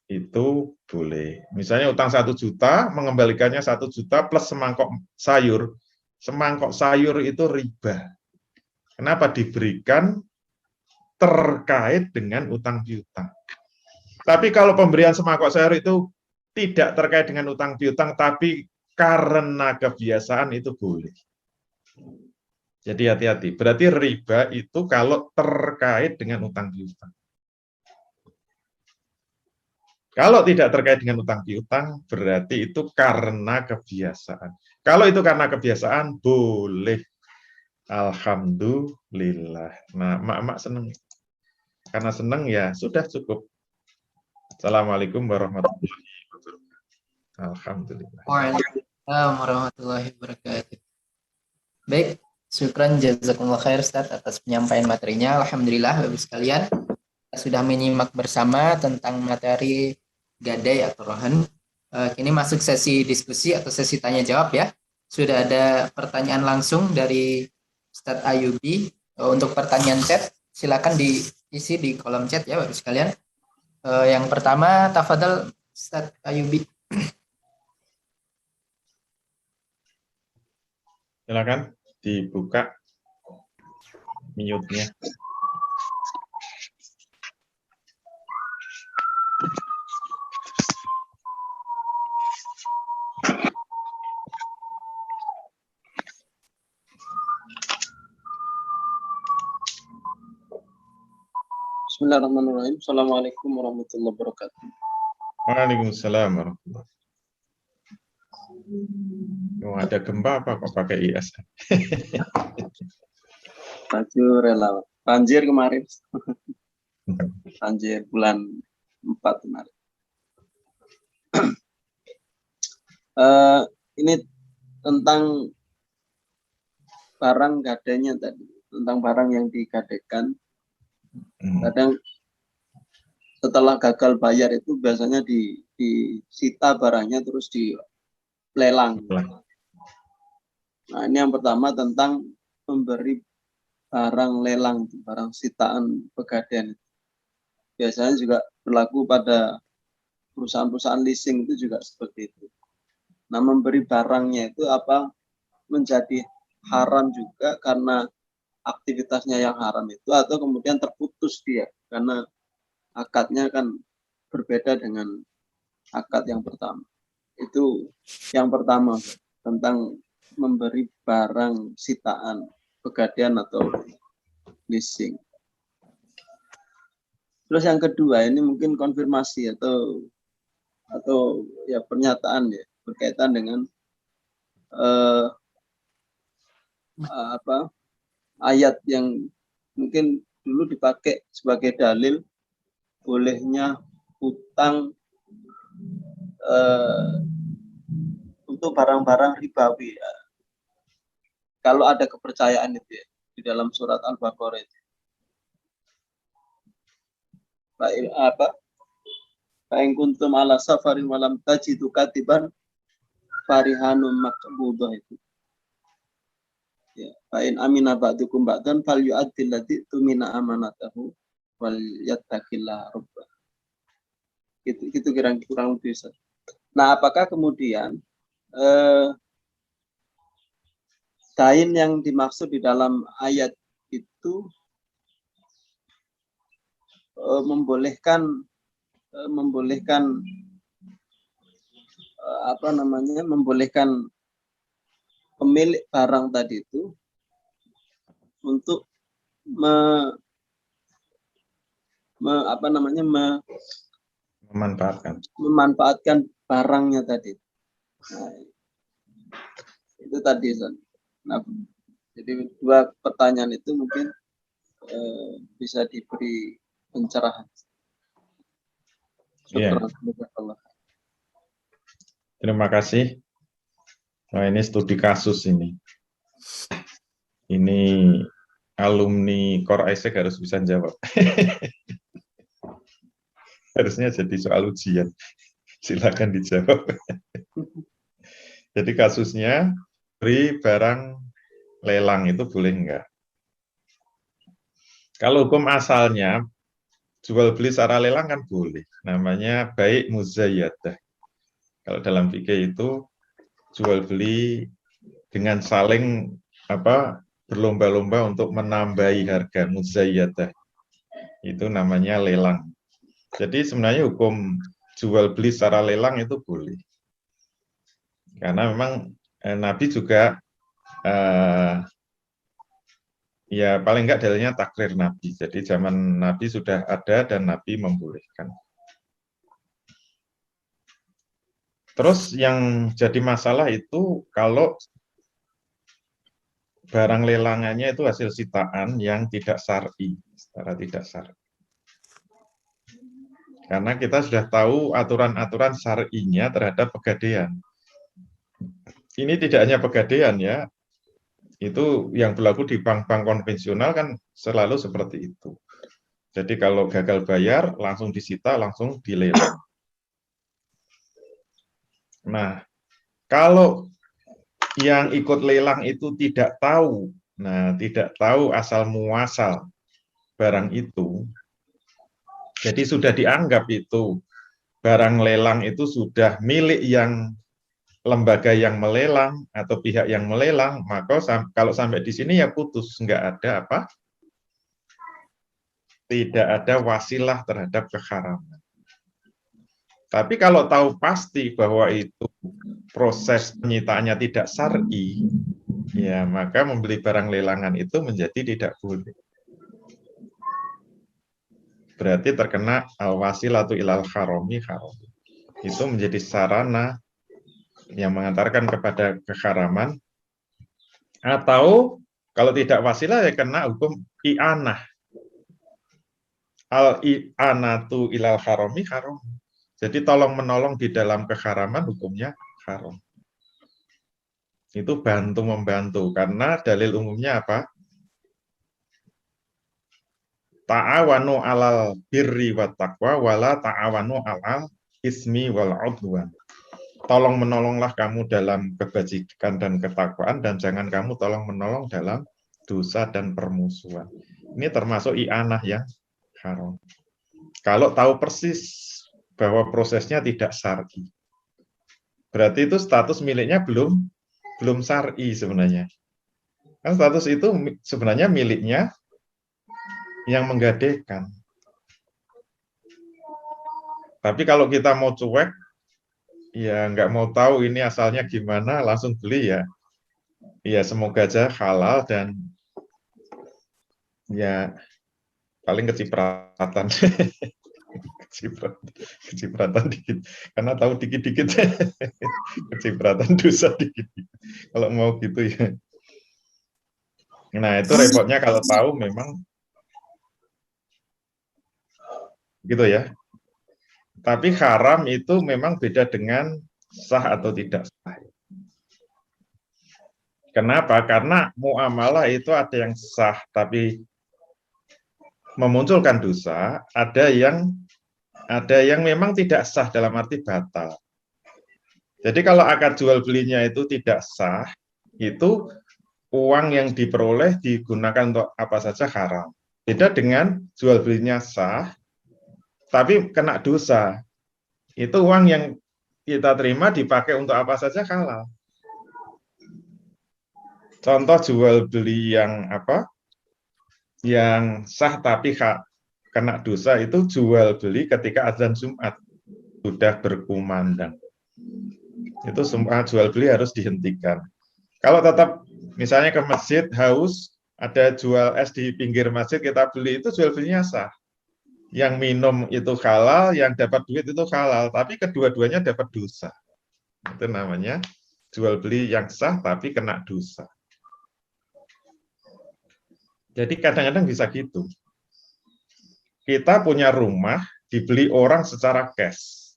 itu boleh. Misalnya utang 1 juta, mengembalikannya 1 juta plus semangkok sayur. Semangkok sayur itu riba. Kenapa diberikan terkait dengan utang piutang? Tapi kalau pemberian semangkok sayur itu tidak terkait dengan utang piutang, tapi karena kebiasaan itu boleh. Jadi hati-hati. Berarti riba itu kalau terkait dengan utang piutang. Kalau tidak terkait dengan utang piutang, berarti itu karena kebiasaan. Kalau itu karena kebiasaan, boleh. Alhamdulillah. Nah, mak-mak seneng. Karena seneng ya sudah cukup. Assalamualaikum warahmatullahi wabarakatuh. Alhamdulillah. Waalaikumsalam warahmatullahi wabarakatuh. Baik, syukran jazakumullah khair Ustaz atas penyampaian materinya. Alhamdulillah Bapak sekalian kita sudah menyimak bersama tentang materi gadai atau rohan. Kini masuk sesi diskusi atau sesi tanya jawab ya. Sudah ada pertanyaan langsung dari Ustadz Ayubi. Untuk pertanyaan chat silakan diisi di kolom chat ya Bapak sekalian. Yang pertama tafadhal Ustadz Ayubi. Silakan dibuka mute-nya. Bismillahirrahmanirrahim. Assalamualaikum warahmatullahi wabarakatuh. Waalaikumsalam warahmatullahi wabarakatuh. Oh, ada gempa apa kok pakai IS? Baju relawan. Banjir kemarin. Banjir bulan 4 kemarin. Ini tentang barang gadainya tadi. Tentang barang yang digadekan. Kadang setelah gagal bayar itu biasanya disita barangnya terus dilelang. Nah, ini yang pertama tentang memberi barang lelang, barang sitaan pegadaian. Biasanya juga berlaku pada perusahaan-perusahaan leasing itu juga seperti itu. Nah, memberi barangnya itu apa menjadi haram juga karena aktivitasnya yang haram itu, atau kemudian terputus dia karena akadnya kan berbeda dengan akad yang pertama. Itu yang pertama tentang memberi barang sitaan pegadaian atau leasing. Terus yang kedua ini mungkin konfirmasi atau ya pernyataan ya berkaitan dengan ayat yang mungkin dulu dipakai sebagai dalil bolehnya hutang untuk barang-barang ribawi ya. Kalau ada kepercayaan itu ya, di dalam surat Al-Baqarah itu. Fa'in kuntum ala safarin walam tajidu katiban farihanum maqbudah itu. Ya, fa'in amina ba'dukum ba'dan fal yu'addil ladzi tumina amanatahu wal yattaqillah rabbah. Itu kurang bisa. Nah, apakah kemudian dain yang dimaksud di dalam ayat itu membolehkan pemilik barang tadi itu untuk memanfaatkan barangnya tadi. Nah, itu tadi. Nah, jadi dua pertanyaan itu mungkin bisa diberi pencerahan. Ya. Terima kasih. Nah, ini studi kasus ini. Ini alumni Core Isaac harus bisa jawab. Harusnya jadi soal ujian. Silakan dijawab. Jadi kasusnya beri barang lelang itu boleh enggak? Kalau hukum asalnya jual beli secara lelang kan boleh. Namanya baik muzayyadah. Kalau dalam fikih itu jual beli dengan saling berlomba-lomba untuk menambahi harga muzayyadah. Itu namanya lelang. Jadi sebenarnya hukum jual beli secara lelang itu boleh. Karena memang Nabi juga ya paling enggak dalilnya takrir Nabi. Jadi zaman Nabi sudah ada dan Nabi membolehkan. Terus yang jadi masalah itu kalau barang lelangannya itu hasil sitaan yang tidak syar'i, secara tidak syar'i. Karena kita sudah tahu aturan-aturan syar'inya terhadap pegadaian. Ini tidak hanya pegadaian ya, itu yang berlaku di bank-bank konvensional kan selalu seperti itu. Jadi kalau gagal bayar langsung disita, langsung dilelang. Nah, kalau yang ikut lelang itu tidak tahu, tidak tahu asal muasal barang itu, jadi sudah dianggap itu barang lelang itu sudah milik yang lembaga yang melelang atau pihak yang melelang, maka kalau sampai di sini ya putus, nggak ada apa, tidak ada wasilah terhadap keharaman. Tapi kalau tahu pasti bahwa itu proses penyitaannya tidak syar'i, ya maka membeli barang lelangan itu menjadi tidak boleh. Berarti terkena al-wasilatu ilal harami harami. Itu menjadi sarana yang mengantarkan kepada keharaman, atau kalau tidak wasilah ya kena hukum i'anah. Al-i'anatu ilal harami haram. Jadi tolong menolong di dalam keharaman hukumnya haram. Itu bantu-membantu, karena dalil umumnya apa? Ta'awanu alal birri wa taqwa wala ta'awanu alal ismi wal udwan. Tolong menolonglah kamu dalam kebajikan dan ketakwaan, dan jangan kamu tolong menolong dalam dosa dan permusuhan. Ini termasuk i'anah yang haram. Kalau tahu persis bahwa prosesnya tidak syar'i, berarti itu status miliknya belum syar'i sebenarnya. Kan status itu sebenarnya miliknya yang menggadaikan. Tapi kalau kita mau cuek, ya nggak mau tahu ini asalnya gimana, langsung beli ya. Ya semoga aja halal dan ya paling kecipratan. Kecipratan dikit. Karena tahu dikit-dikit. Kecipratan dosa dikit-dikit. Kalau mau gitu ya. Nah, itu repotnya kalau tahu memang gitu ya. Tapi haram itu memang beda dengan sah atau tidak sah. Kenapa? Karena muamalah itu ada yang sah tapi memunculkan dosa, ada yang memang tidak sah dalam arti batal. Jadi kalau akad jual belinya itu tidak sah, itu uang yang diperoleh digunakan untuk apa saja haram. Beda dengan jual belinya sah, tapi kena dosa. Itu uang yang kita terima dipakai untuk apa saja halal. Contoh jual beli yang apa? Yang sah tapi kena dosa itu jual beli ketika azan Jumat sudah berkumandang. Itu semua jual beli harus dihentikan. Kalau tetap misalnya ke masjid haus, ada jual es di pinggir masjid, kita beli, itu jual belinya sah. Yang minum itu halal, yang dapat duit itu halal, tapi kedua-duanya dapat dosa. Itu namanya jual beli yang sah tapi kena dosa. Jadi kadang-kadang bisa gitu. Kita punya rumah, dibeli orang secara cash.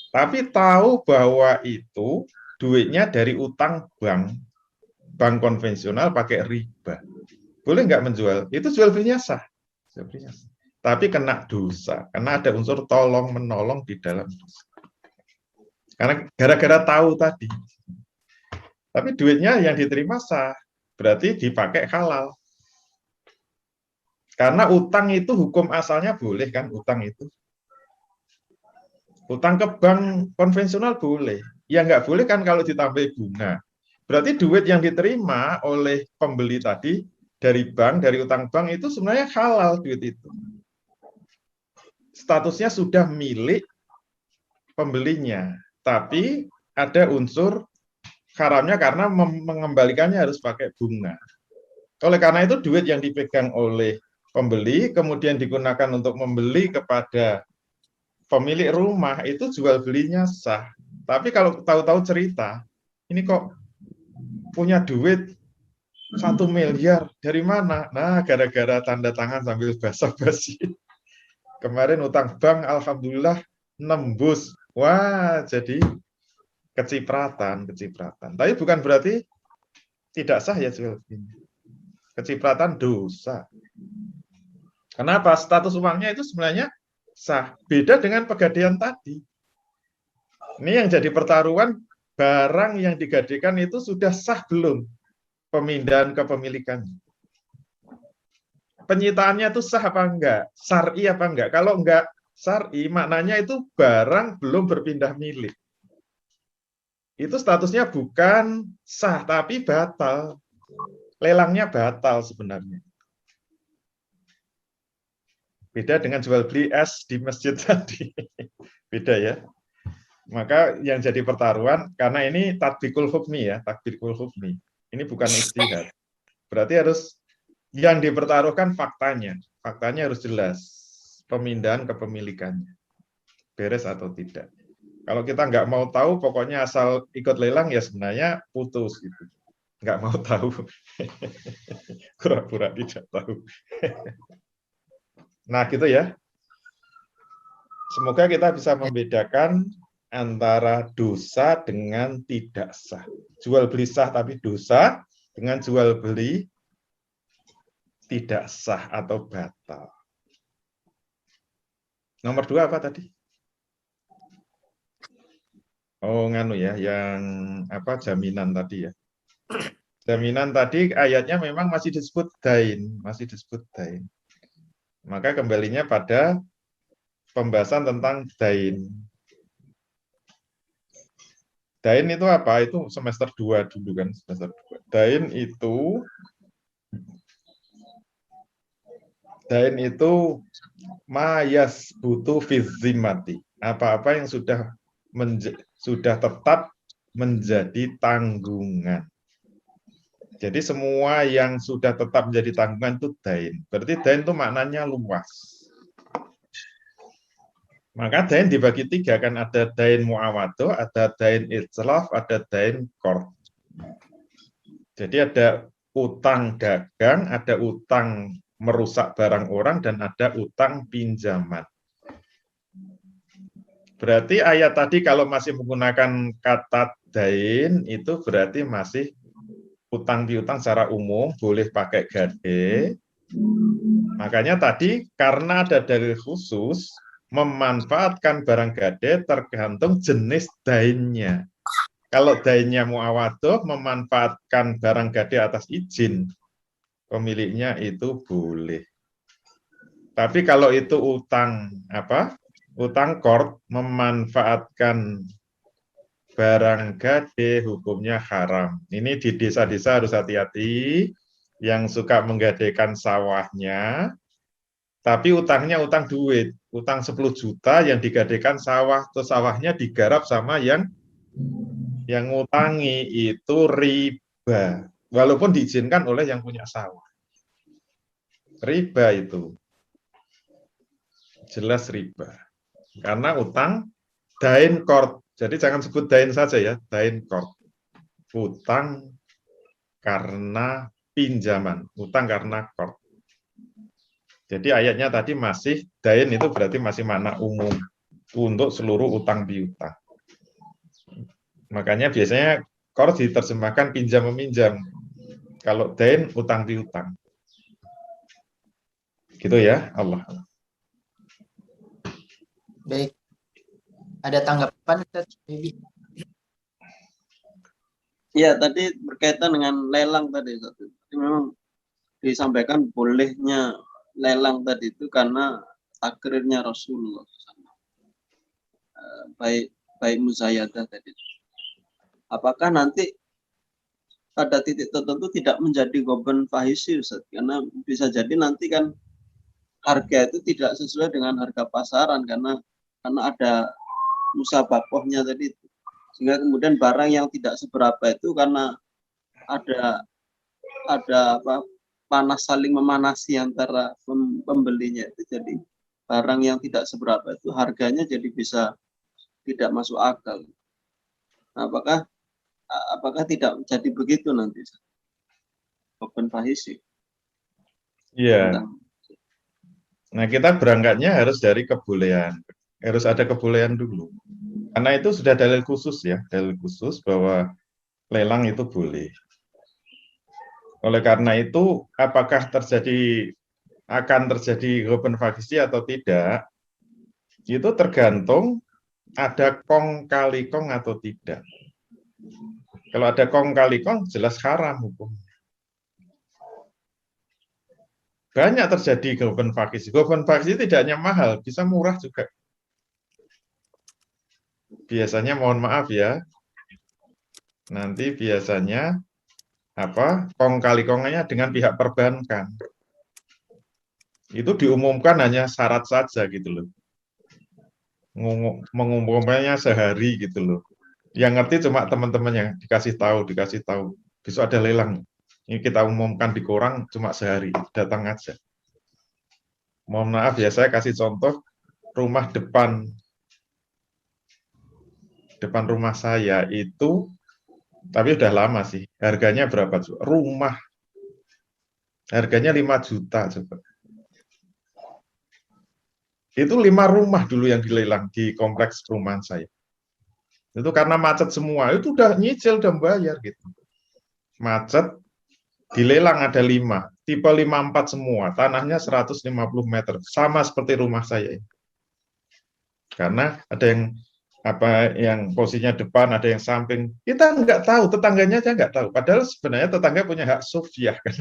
Tapi tahu bahwa itu duitnya dari utang bank konvensional pakai riba. Boleh nggak menjual? Itu jual belinya sah. Tapi kena dosa, karena ada unsur tolong-menolong di dalam dosa. Karena gara-gara tahu tadi. Tapi duitnya yang diterima sah, berarti dipakai halal. Karena utang itu hukum asalnya boleh kan, utang itu. Utang ke bank konvensional boleh. Ya nggak boleh kan kalau ditambah bunga. Berarti duit yang diterima oleh pembeli tadi dari bank, dari utang bank itu sebenarnya halal duit itu. Statusnya sudah milik pembelinya. Tapi ada unsur haramnya karena mengembalikannya harus pakai bunga. Oleh karena itu duit yang dipegang oleh pembeli kemudian digunakan untuk membeli kepada pemilik rumah itu jual belinya sah. Tapi kalau tahu-tahu cerita, ini kok punya duit 1 miliar dari mana? Nah, gara-gara tanda tangan sambil basa-basi. Kemarin utang bank, alhamdulillah nembus. Wah, jadi kecipratan. Tapi bukan berarti tidak sah ya jual beli. Kecipratan dosa. Kenapa? Status uangnya itu sebenarnya sah. Beda dengan pegadaian tadi. Ini yang jadi pertaruhan, barang yang digadaikan itu sudah sah belum pemindahan kepemilikannya. Penyitaannya itu sah apa enggak? Syar'i apa enggak? Kalau enggak syar'i, maknanya itu barang belum berpindah milik. Itu statusnya bukan sah, tapi batal. Lelangnya batal sebenarnya. Beda dengan jual beli es di masjid tadi. Beda ya. Maka yang jadi pertaruhan, karena ini tatbikul hukmi ya, tatbikul hukmi. Ini bukan ijtihad. Berarti harus yang dipertaruhkan faktanya. Faktanya harus jelas. Pemindahan kepemilikannya. Beres atau tidak. Kalau kita nggak mau tahu, pokoknya asal ikut lelang ya sebenarnya putus gitu. Nggak mau tahu. Pura-pura tidak tahu. Nah gitu ya. Semoga kita bisa membedakan antara dosa dengan tidak sah. Jual beli sah tapi dosa dengan jual beli tidak sah atau batal. Nomor 2 apa tadi? Oh, nganu ya, yang apa jaminan tadi ya. Jaminan tadi ayatnya memang masih disebut dain, Maka kembalinya pada pembahasan tentang dain. Dain itu apa? Itu semester 2 dulu kan, semester 2. Dain itu mayas butuh fizimati. Apa-apa yang sudah tetap menjadi tanggungan. Jadi semua yang sudah tetap menjadi tanggungan itu dain. Berarti dain itu maknanya luas. Maka dain dibagi 3 kan, ada dain muawadoh, ada dain itslaf, ada dain qard. Jadi ada utang dagang, ada utang merusak barang orang, dan ada utang pinjaman. Berarti ayat tadi kalau masih menggunakan kata dain, itu berarti masih utang piutang secara umum, boleh pakai gade. Makanya tadi karena ada dalil khusus, memanfaatkan barang gade tergantung jenis dainnya. Kalau dainnya muawadoh, memanfaatkan barang gade atas izin pemiliknya itu boleh. Tapi kalau itu utang utang qard, memanfaatkan barang gade hukumnya haram. Ini di desa-desa harus hati-hati, yang suka menggadaikan sawahnya, tapi utangnya utang duit, utang 10 juta yang digadaikan sawah, terus sawahnya digarap sama yang ngutangi, itu riba. Walaupun diizinkan oleh yang punya sawah. Riba itu. Jelas riba. Karena utang dain qard. Jadi jangan sebut dain saja ya, dain qard. Utang karena pinjaman, utang karena qard. Jadi ayatnya tadi masih dain itu berarti masih makna umum untuk seluruh utang piutang. Makanya biasanya qard diterjemahkan pinjam meminjam. Kalau dain utang piutang. Gitu ya, Allah. Baik. Ada tanggapan, Ustaz? Ya, tadi berkaitan dengan lelang tadi. Jadi memang disampaikan bolehnya lelang tadi itu karena takrirnya Rasulullah. Baik muzayadah tadi. Apakah nanti pada titik tertentu tidak menjadi goben fahisi, Ustaz? Karena bisa jadi nanti kan harga itu tidak sesuai dengan harga pasaran karena ada musabakohnya tadi itu. Sehingga kemudian barang yang tidak seberapa itu karena ada panas saling memanasi antara pembelinya itu, jadi barang yang tidak seberapa itu harganya jadi bisa tidak masuk akal. Apakah tidak jadi begitu nanti? Open fahisi. Iya. Nah, kita berangkatnya harus dari kebolehan. Harus ada kebolehan dulu. Karena itu sudah dalil khusus ya, dalil khusus bahwa lelang itu boleh. Oleh karena itu, apakah akan terjadi open fahisi atau tidak, itu tergantung ada kong kali kong atau tidak. Kalau ada kong kali kong, jelas haram hukum. Banyak terjadi open fahisi. Open fahisi tidak hanya mahal, bisa murah juga. Biasanya mohon maaf ya, nanti biasanya kong kali kongnya dengan pihak perbankan. Itu diumumkan hanya syarat saja gitu loh. Mengumumkannya sehari gitu loh. Yang ngerti cuma teman-teman yang dikasih tahu. Besok ada lelang. Ini kita umumkan di koran cuma sehari, datang aja. Mohon maaf ya, saya kasih contoh rumah depan rumah saya itu, tapi udah lama sih. Harganya berapa? Rumah harganya 5 juta coba. Itu 5 rumah dulu yang dilelang di kompleks perumahan saya. Itu karena macet semua, itu udah nyicil, udah bayar gitu. Macet, dilelang ada 5, tipe 54 semua, tanahnya 150 meter, sama seperti rumah saya ini. Karena ada yang posisinya depan, ada yang samping. Kita nggak tahu, tetangganya aja nggak tahu. Padahal sebenarnya tetangga punya hak sufyah kan.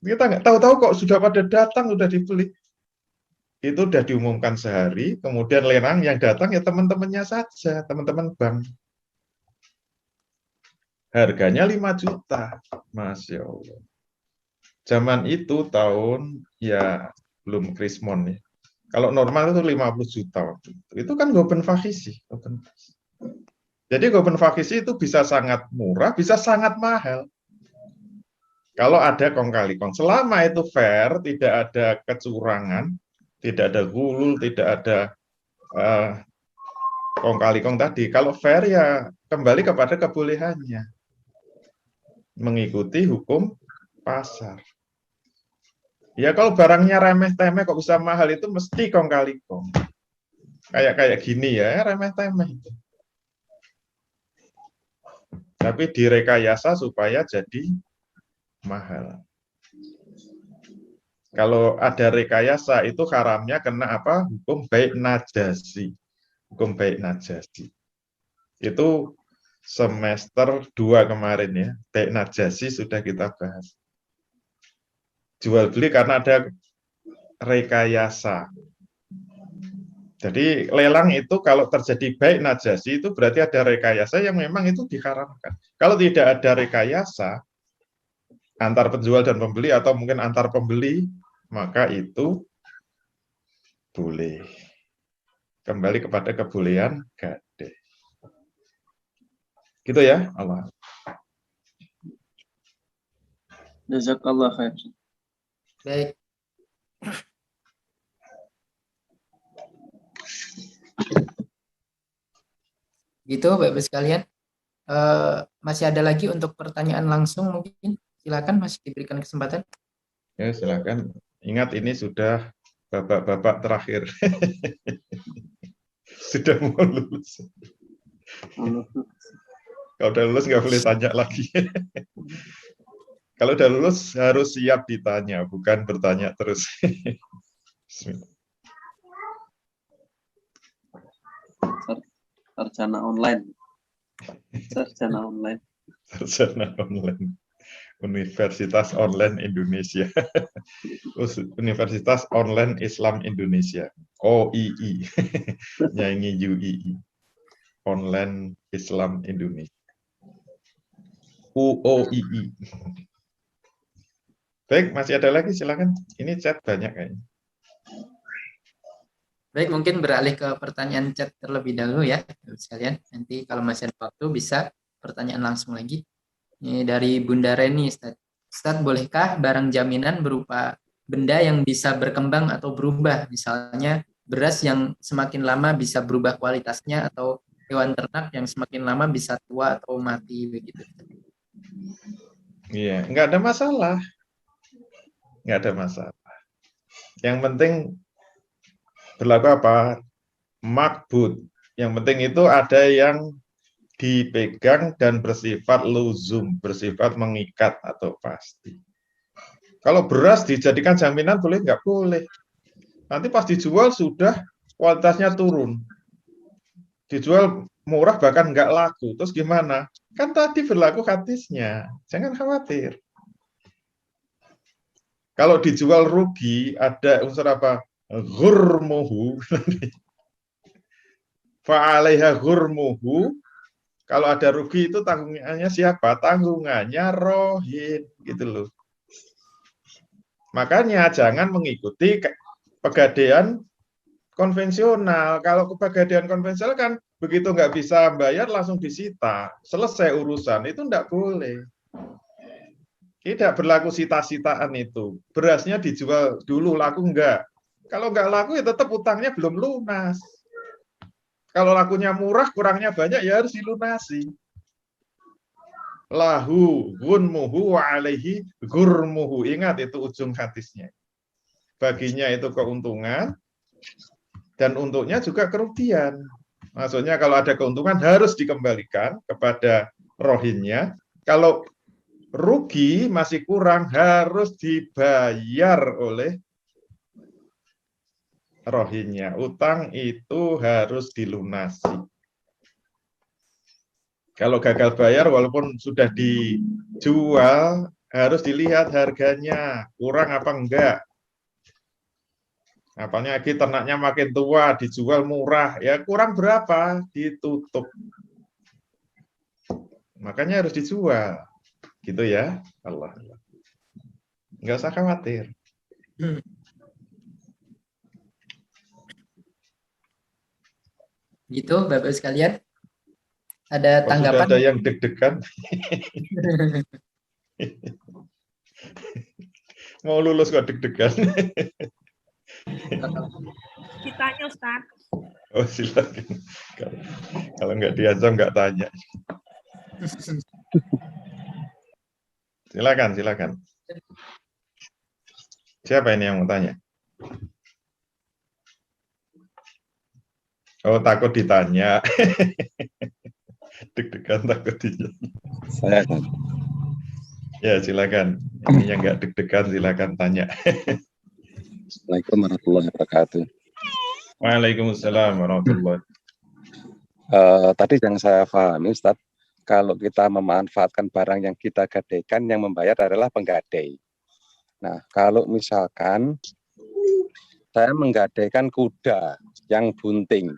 Kita nggak tahu kok sudah pada datang, sudah dibeli. Itu sudah diumumkan sehari, kemudian lelang yang datang ya teman-temannya saja, teman-teman bank. Harganya 5 juta, Masya Allah. Zaman itu tahun, ya belum krismon ya. Kalau normal itu 50 juta waktu itu. Itu kan open fahisi. Jadi open fahisi itu bisa sangat murah, bisa sangat mahal. Kalau ada kong kali kong. Selama itu fair, tidak ada kecurangan, tidak ada gulul, tidak ada kong kali kong tadi. Kalau fair ya kembali kepada kebolehannya. Mengikuti hukum pasar. Ya kalau barangnya remeh-temeh kok bisa mahal itu mesti kong kali kong. Kayak gini ya, remeh-temeh itu. Tapi direkayasa supaya jadi mahal. Kalau ada rekayasa itu haramnya kena apa? Hukum baik najasi. Hukum baik najasi. Itu semester 2 kemarin ya. Baik najasi sudah kita bahas. Jual beli karena ada rekayasa. Jadi lelang itu kalau terjadi baik najasi itu berarti ada rekayasa yang memang itu diharamkan. Kalau tidak ada rekayasa antar penjual dan pembeli atau mungkin antar pembeli, maka itu boleh. Kembali kepada kebolehan gadai. Gitu ya, Allah. Jazakallah khair. Baik. Gitu Bapak-Ibu sekalian. Masih ada lagi untuk pertanyaan langsung mungkin? Silakan, masih diberikan kesempatan. Ya, silakan. Ingat ini sudah bapak-bapak terakhir. Sudah mau lulus. Kalau udah lulus nggak boleh tanya lagi. Kalau udah lulus harus siap ditanya, bukan bertanya terus. Sarjana online. Sarjana online. Sarjana online. Universitas Online Indonesia. Universitas Online Islam Indonesia. OII. Nyanyi UII. Online Islam Indonesia. UOII. Baik, masih ada lagi, silakan. Ini chat banyak kayaknya. Baik, mungkin beralih ke pertanyaan chat terlebih dahulu ya, sekalian. Nanti kalau masih ada waktu bisa pertanyaan langsung lagi. Ini dari Bunda Reni, Ustaz. Ustaz, bolehkah barang jaminan berupa benda yang bisa berkembang atau berubah? Misalnya beras yang semakin lama bisa berubah kualitasnya atau hewan ternak yang semakin lama bisa tua atau mati begitu. Iya, nggak ada masalah. Nggak ada masalah. Yang penting berlaku apa? Makbud. Yang penting itu ada yang dipegang dan bersifat luzum, bersifat mengikat atau pasti. Kalau beras dijadikan jaminan boleh nggak boleh. Nanti pas dijual sudah kualitasnya turun. Dijual murah bahkan nggak laku. Terus gimana? Kan tadi berlaku hadisnya. Jangan khawatir. Kalau dijual rugi, ada unsur apa? Ghurmuhu. Fa'alaiha ghurmuhu. Kalau ada rugi itu tanggungannya siapa? Tanggungannya rohin. Gitu loh. Makanya jangan mengikuti pegadaian konvensional. Kalau pegadaian konvensional kan begitu nggak bisa bayar langsung disita. Selesai urusan. Itu nggak boleh. Tidak berlaku sita-sitaan itu. Berasnya dijual dulu, laku enggak. Kalau enggak laku ya tetap utangnya belum lunas. Kalau lakunya murah, kurangnya banyak ya harus dilunasi. Lahu gunmuhu wa alaihi gurmuhu. Ingat itu ujung hadisnya. Baginya itu keuntungan dan untuknya juga kerugian. Maksudnya kalau ada keuntungan harus dikembalikan kepada rohinnya. Kalau rugi masih kurang harus dibayar oleh rohinnya. Utang itu harus dilunasi. Kalau gagal bayar walaupun sudah dijual harus dilihat harganya kurang apa enggak. Apalagi lagi ternaknya makin tua dijual murah ya kurang berapa ditutup. Makanya harus dijual. Gitu ya, Allah. Nggak usah khawatir. Gitu, Bapak sekalian. Ada tanggapan? Sudah ada yang deg-degan. Mau lulus kok deg-degan. Ditanya, Ustaz. Oh, silakan. Kalau nggak diancam nggak tanya. Silakan. Siapa ini yang mau tanya? Oh, takut ditanya. Deg-degan takut ditanya. Saya kan. Ya, silakan. Ini yang nggak deg-degan silakan tanya. Assalamualaikum warahmatullahi wabarakatuh. Waalaikumsalam warahmatullahi. Tadi yang saya pahami, Ustaz, kalau kita memanfaatkan barang yang kita gadaikan, yang membayar adalah penggadai. Nah, kalau misalkan saya menggadaikan kuda yang bunting,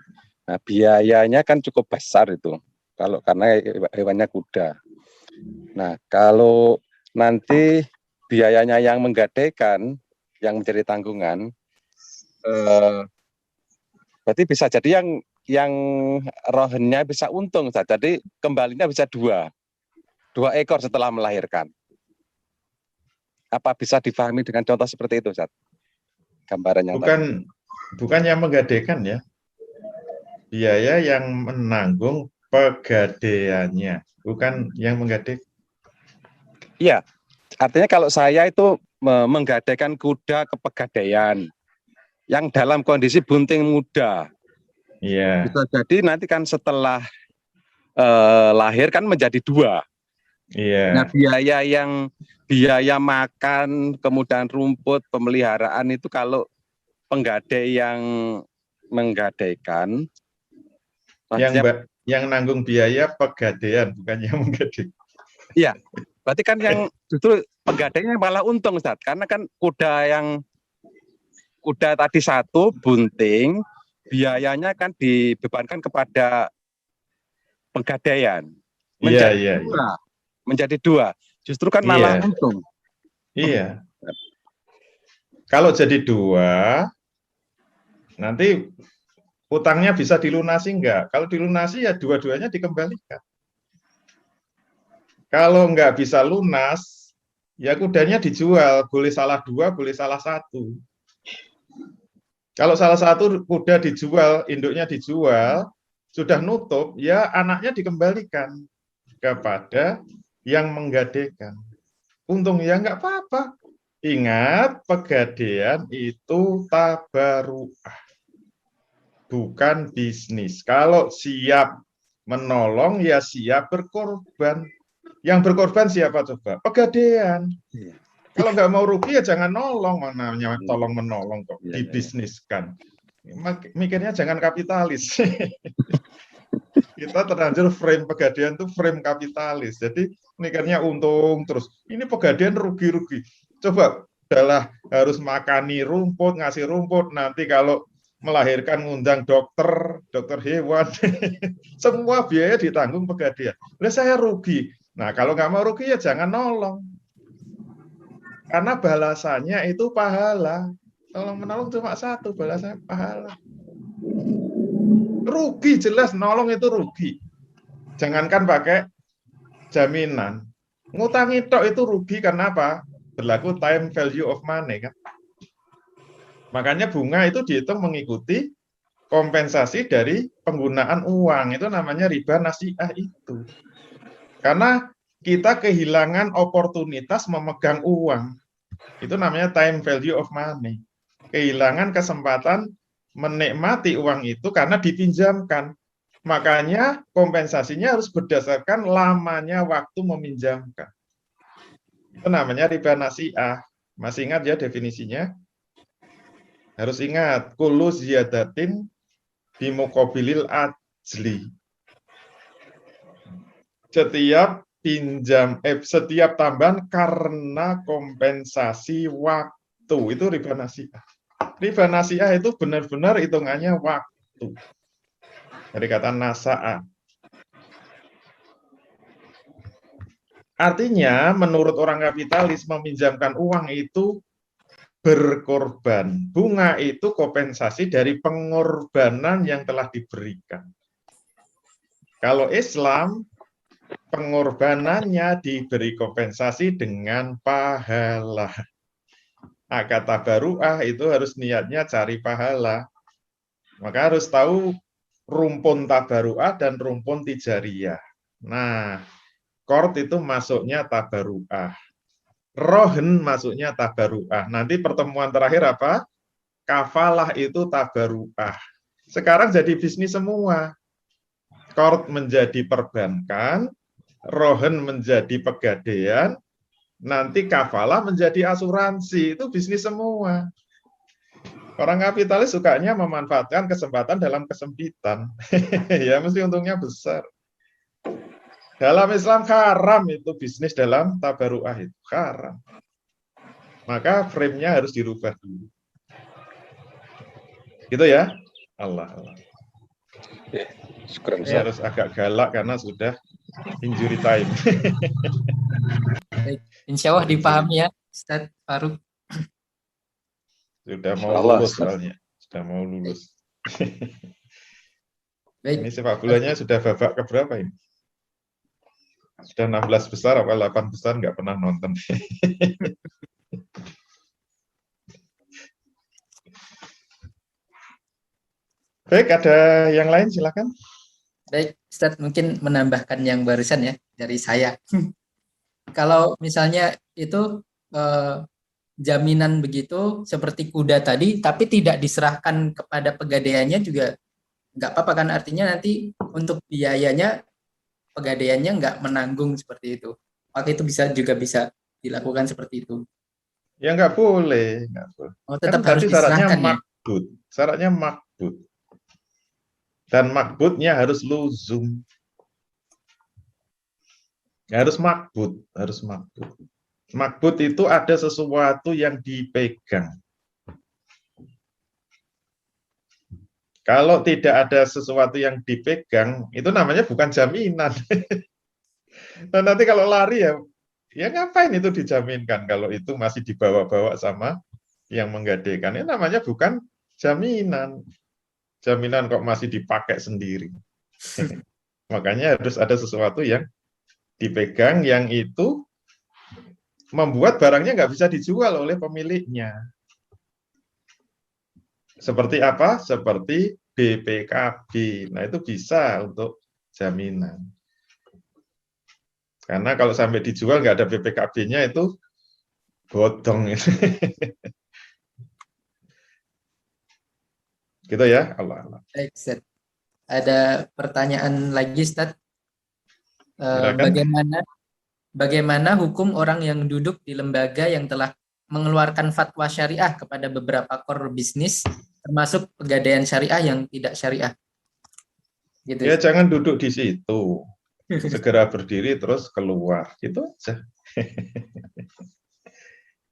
nah biayanya kan cukup besar itu, kalau karena hewannya kuda. Nah, kalau nanti biayanya yang menggadaikan, yang menjadi tanggungan, berarti bisa jadi yang rohennya bisa untung, Ustaz. Jadi kembalinya bisa dua ekor setelah melahirkan. Apa bisa difahami dengan contoh seperti itu, Ustaz? Gambaran yang bukan yang menggadaikan ya. Biaya yang menanggung pegadaiannya, bukan yang menggadaikan. Iya, artinya kalau saya itu menggadaikan kuda ke pegadaian yang dalam kondisi bunting muda. Iya. Bisa jadi nanti kan setelah lahir kan menjadi dua. Iya. Nah, biaya makan, kemudian rumput, pemeliharaan itu kalau penggadai yang menggadaikan, yang nanggung biaya pegadaian, bukan yang menggadai. Iya, berarti kan yang justru penggadainya malah untung, Ustaz, karena kan kuda tadi satu bunting, biayanya kan dibebankan kepada penggadaian. Menjadi dua. Justru kan malah untung. Iya. Kalau jadi dua, nanti utangnya bisa dilunasi enggak? Kalau dilunasi ya dua-duanya dikembalikan. Kalau enggak bisa lunas, ya kudanya dijual. Boleh salah dua, boleh salah satu. Kalau salah satu kuda dijual, induknya dijual, sudah nutup, ya anaknya dikembalikan kepada yang menggadekan. Untung ya nggak apa-apa. Ingat, pegadaian itu tabaruah, bukan bisnis. Kalau siap menolong, ya siap berkorban. Yang berkorban siapa coba? Pegadaian. Iya. Kalau nggak mau rugi ya jangan nolong, namanya tolong menolong kok, Iya, iya. dibisniskan. Mikirnya jangan kapitalis. Kita terlanjur frame pegadaian itu frame kapitalis. Jadi mikirnya untung terus. Ini pegadaian rugi-rugi. Coba adalah harus makani rumput, ngasih rumput. Nanti kalau melahirkan ngundang dokter, dokter hewan, semua biaya ditanggung pegadaian. Lah saya rugi. Nah kalau nggak mau rugi ya jangan nolong. Karena balasannya itu pahala. Tolong menolong cuma satu, balasannya pahala. Rugi jelas, nolong itu rugi. Jangankan pakai jaminan. Ngutangi tok itu rugi karena apa? Berlaku time value of money kan. Makanya bunga itu dihitung mengikuti kompensasi dari penggunaan uang. Itu namanya riba nasiah itu. Karena kita kehilangan oportunitas memegang uang. Itu namanya time value of money. Kehilangan kesempatan menikmati uang itu karena dipinjamkan. Makanya kompensasinya harus berdasarkan lamanya waktu meminjamkan. Itu namanya riba nasiah. Masih ingat ya definisinya? Harus ingat, kullu ziyadatin bimuqabilil ajli. Setiap tambahan karena kompensasi waktu, itu riba nasiah. Riba nasiah itu benar-benar hitungannya waktu. Dari kata nasa'a. Artinya, menurut orang kapitalis, meminjamkan uang itu berkorban. Bunga itu kompensasi dari pengorbanan yang telah diberikan. Kalau Islam, pengorbanannya diberi kompensasi dengan pahala. Kata baruah itu harus niatnya cari pahala. Maka harus tahu rumpun tabaruah dan rumpun tijariyah. Nah, qard itu masuknya tabaruah. Rohen masuknya tabaruah. Nanti pertemuan terakhir apa? Kafalah itu tabaruah. Sekarang jadi bisnis semua. Qard menjadi perbankan, rohen menjadi pegadaian, nanti kafalah menjadi asuransi. Itu bisnis semua. Orang kapitalis sukanya memanfaatkan kesempatan dalam kesempitan. Ya, mesti untungnya besar. Dalam Islam haram itu bisnis dalam tabaruah itu haram. Maka frame-nya harus dirubah dulu. Gitu ya? Allah. Syukran, Ini harus agak galak karena sudah injury time. Insya Allah dipahami ya, Ustaz Faruk. Sudah mau Insyaallah, lulus Ustaz. soalnya. Sudah mau lulus. Baik, Ini sepak bolanya sudah babak keberapa ini? Sudah 16 besar apa 8 besar nggak pernah nonton. Baik, ada yang lain silakan. baik, Ustaz mungkin menambahkan yang barusan ya dari saya. Kalau misalnya itu jaminan begitu seperti kuda tadi, tapi tidak diserahkan kepada pegadaiannya juga nggak apa-apa kan? Artinya nanti untuk biayanya pegadaiannya nggak menanggung seperti itu. Maka itu juga bisa dilakukan seperti itu. Ya nggak boleh. Oh, tetap Kan harus tadi syaratnya diserahkan ya. makbud. Syaratnya makbud. Dan makbudnya harus luzum. Harus makbud. Harus makbud. Makbud itu ada sesuatu yang dipegang. Kalau tidak ada sesuatu yang dipegang, itu namanya bukan jaminan. Nah, nanti kalau lari ya ngapain itu dijaminkan kalau itu masih dibawa-bawa sama yang menggadaikan. Ini namanya bukan jaminan. Jaminan kok masih dipakai sendiri. Makanya harus ada sesuatu yang dipegang yang itu membuat barangnya nggak bisa dijual oleh pemiliknya. Seperti apa? Seperti BPKB. Nah, itu bisa untuk jaminan. Karena kalau sampai dijual nggak ada BPKB-nya itu bodong. Gitu ya, Allah. Baik, Ustaz. Ada pertanyaan lagi, Ustaz. Silakan. Bagaimana hukum orang yang duduk di lembaga yang telah mengeluarkan fatwa syariah kepada beberapa core bisnis, termasuk pegadaian syariah yang tidak syariah? Gitu. Ya, jangan duduk di situ. Segera berdiri terus keluar. Gitu aja.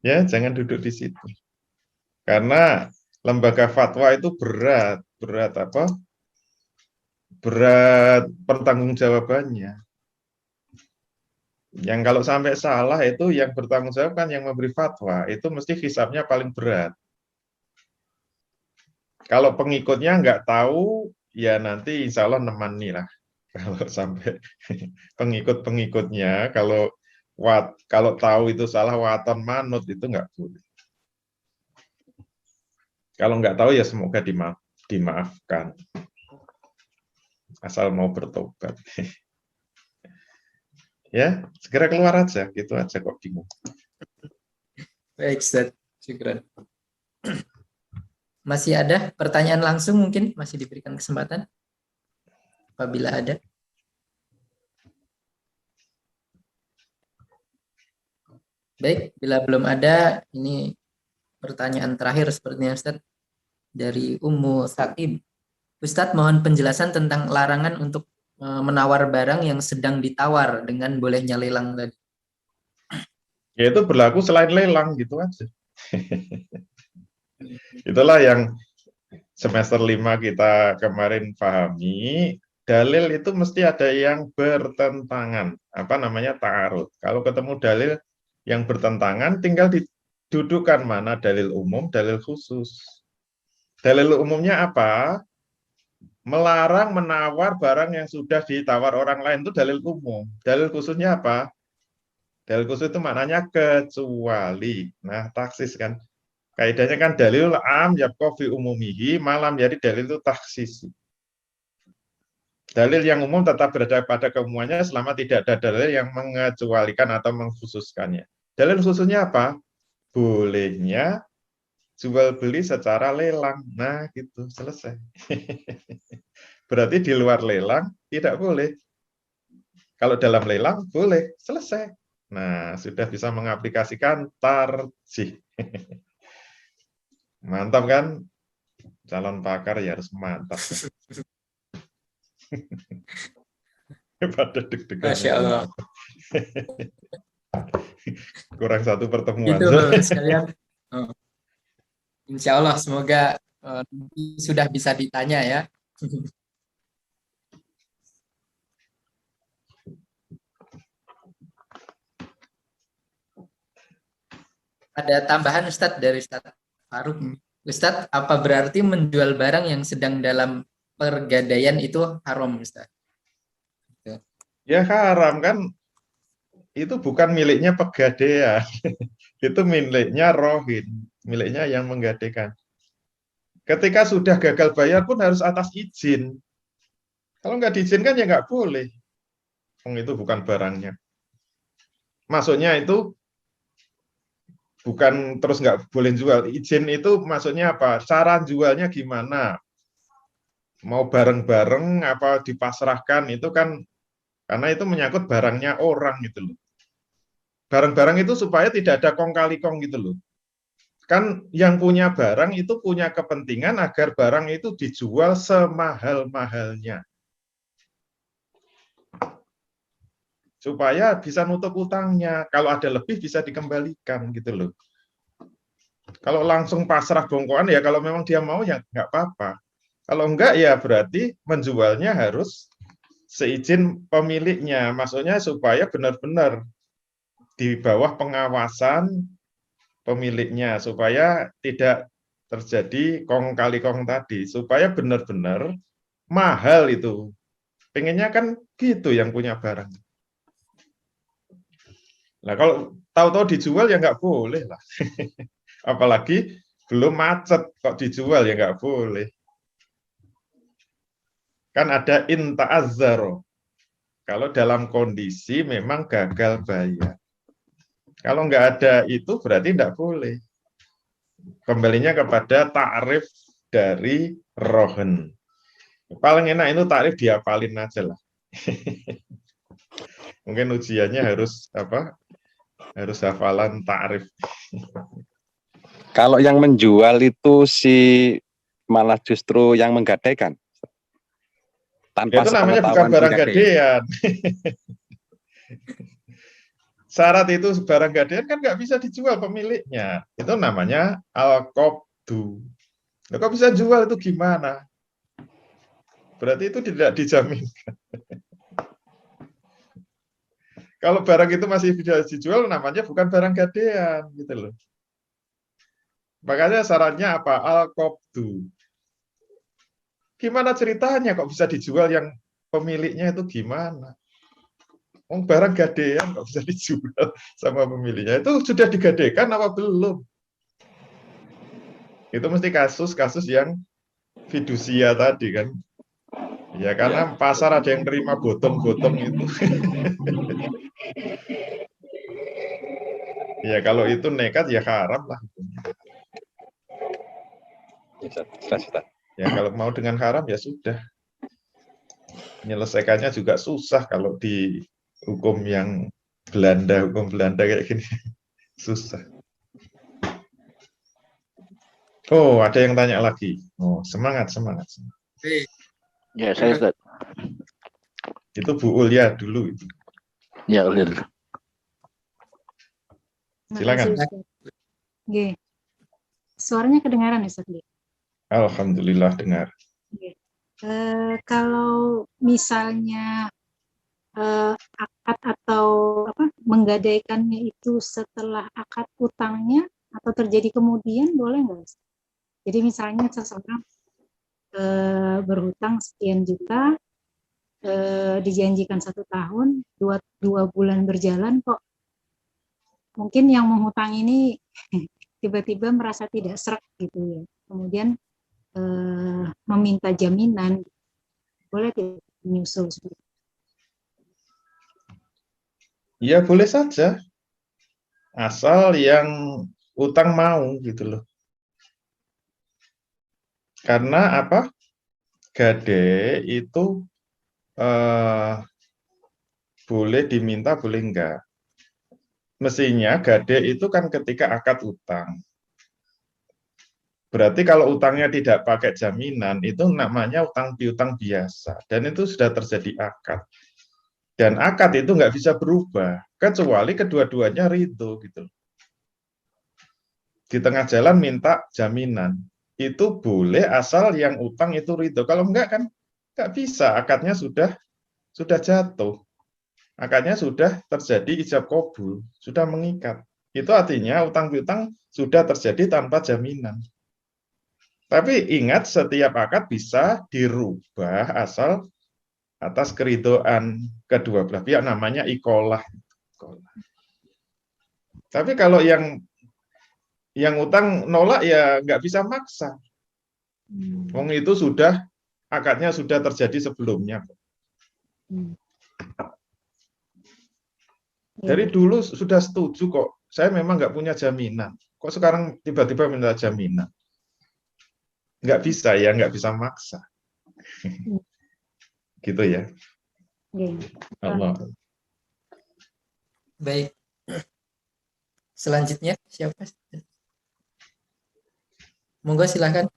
Ya, jangan duduk di situ. Karena lembaga fatwa itu berat apa? Berat pertanggungjawabannya. Yang kalau sampai salah itu yang bertanggung jawab kan yang memberi fatwa, itu mesti hisabnya paling berat. Kalau pengikutnya nggak tahu, ya nanti insya Allah nemani lah. Kalau sampai pengikut-pengikutnya, kalau tahu itu salah waton manut itu nggak boleh. Kalau nggak tahu ya semoga dimaafkan. Asal mau bertobat. Ya, segera keluar aja, gitu aja kok bingung. Baik, Ustaz. Syukran. Masih ada pertanyaan langsung mungkin? Masih diberikan kesempatan? Apabila ada. Baik, bila belum ada, ini pertanyaan terakhir sepertinya, Ustaz. Dari Ummu Saqib. Ustaz, mohon penjelasan tentang larangan untuk menawar barang yang sedang ditawar dengan bolehnya lelang tadi. Ya itu berlaku selain lelang gitu aja. Itulah yang semester 5 kita kemarin pahami, dalil itu mesti ada yang bertentangan, apa namanya ta'arud. Kalau ketemu dalil yang bertentangan, tinggal didudukan mana dalil umum, dalil khusus. Dalil umumnya apa? Melarang menawar barang yang sudah ditawar orang lain, itu dalil umum. Dalil khususnya apa? Dalil khusus itu maknanya kecuali. Nah, taksis kan. Kaidahnya kan dalil am yabqa fi umumihi, malam jadi dalil itu taksis. Dalil yang umum tetap berada pada keumumannya selama tidak ada dalil yang mengecualikan atau mengkhususkannya. Dalil khususnya apa? Bolehnya jual beli secara lelang. Nah, gitu, selesai. Berarti di luar lelang tidak boleh. Kalau dalam lelang boleh, selesai. Nah, sudah bisa mengaplikasikan tarjih. Mantap kan? Calon pakar ya harus mantap. Pada deg-degan. Masya Allah. Kurang satu pertemuan. Itu Bapak sekalian. Insya Allah semoga sudah bisa ditanya ya. Ada tambahan Ustadz dari Ustadz Faruk. Ustadz, apa berarti menjual barang yang sedang dalam pergadaian itu haram, Ustadz? Ya haram kan, itu bukan miliknya pegadaian. Itu miliknya rohin, miliknya yang menggadaikan. Ketika sudah gagal bayar pun harus atas izin. Kalau nggak diizinkan ya nggak boleh. Itu bukan barangnya. Maksudnya itu bukan terus nggak boleh jual. Izin itu maksudnya apa? Cara jualnya gimana? Mau bareng-bareng apa dipasrahkan itu kan, karena itu menyangkut barangnya orang gitu loh. Barang-barang itu supaya tidak ada kong kali kong gitu loh. Kan yang punya barang itu punya kepentingan agar barang itu dijual semahal-mahalnya. Supaya bisa nutup utangnya. Kalau ada lebih bisa dikembalikan gitu loh. Kalau langsung pasrah bongkoan ya kalau memang dia mau ya nggak apa-apa. Kalau enggak ya berarti menjualnya harus seizin pemiliknya. Maksudnya supaya benar-benar di bawah pengawasan pemiliknya. Supaya tidak terjadi kong kali kong tadi. Supaya benar-benar mahal itu. Pengennya kan gitu yang punya barang. Nah kalau tahu-tahu dijual ya nggak boleh lah. Apalagi belum macet kok dijual ya nggak boleh. Kan ada in ta'azzaro. Kalau dalam kondisi memang gagal bayar. Kalau nggak ada itu berarti tidak boleh. Kembalinya kepada ta'rif dari rohen. Paling enak itu ta'rif diapalin aja lah. Mungkin ujiannya harus apa? Harus hafalan ta'rif. Kalau yang menjual itu malah justru yang menggadaikan. Tanpa Itu namanya bukan sepengetahuan barang penggadai. gadean. Syarat itu barang gadean kan nggak bisa dijual pemiliknya. Itu namanya al-qabdu. Nah, kok bisa jual itu gimana? Berarti itu tidak dijamin. Kalau barang itu masih bisa dijual, namanya bukan barang gadean, gitu loh. Makanya syaratnya apa? Al-qabdu. Gimana ceritanya kok bisa dijual yang pemiliknya itu gimana? Barang gadean kok bisa dijual sama pemiliknya. Itu sudah digadekan apa belum? Itu mesti kasus-kasus yang fidusia tadi kan. Ya karena pasar ada yang terima gotong-gotong itu. Ya kalau itu nekat ya haram lah. Ya kalau mau dengan haram ya sudah. Menyelesaikannya juga susah kalau di hukum yang hukum Belanda kayak gini. Susah. Oh, ada yang tanya lagi. Oh, semangat. Ya, saya Ustaz. Itu Bu Ulya dulu itu. Ya, Ulil. Silakan. Oke. Suaranya kedengaran Ustaz? Alhamdulillah dengar. Kalau misalnya akad atau menggadaikannya itu setelah akad utangnya atau terjadi kemudian boleh nggak? Jadi misalnya seseorang berhutang sekian juta, dijanjikan 1 tahun, dua bulan berjalan kok mungkin yang menghutang ini tiba-tiba merasa tidak srek gitu ya, kemudian meminta jaminan, boleh tidak menyusul seperti itu? Ya boleh saja, asal yang utang mau gitu loh. Karena apa? Gade itu boleh diminta, boleh enggak. Mestinya gade itu kan ketika akad utang. Berarti kalau utangnya tidak pakai jaminan, itu namanya utang piutang biasa. Dan itu sudah terjadi akad. Dan akad itu nggak bisa berubah, kecuali kedua-duanya ridho gitu. Di tengah jalan minta jaminan. Itu boleh asal yang utang itu ridho. Kalau enggak kan nggak bisa, akadnya sudah jatuh. Akadnya sudah terjadi ijab kabul, sudah mengikat. Itu artinya utang piutang sudah terjadi tanpa jaminan. Tapi ingat setiap akad bisa dirubah asal atas keridhaan kedua belah pihak, namanya ikolah. Tapi kalau yang utang nolak ya nggak bisa maksa. Wong itu sudah akadnya sudah terjadi sebelumnya. Dari dulu sudah setuju kok. Saya memang nggak punya jaminan. Kok sekarang tiba-tiba minta jaminan? Nggak bisa ya, nggak bisa maksa. Gitu ya. Allah. Baik. Selanjutnya siapa? Monggo silakan.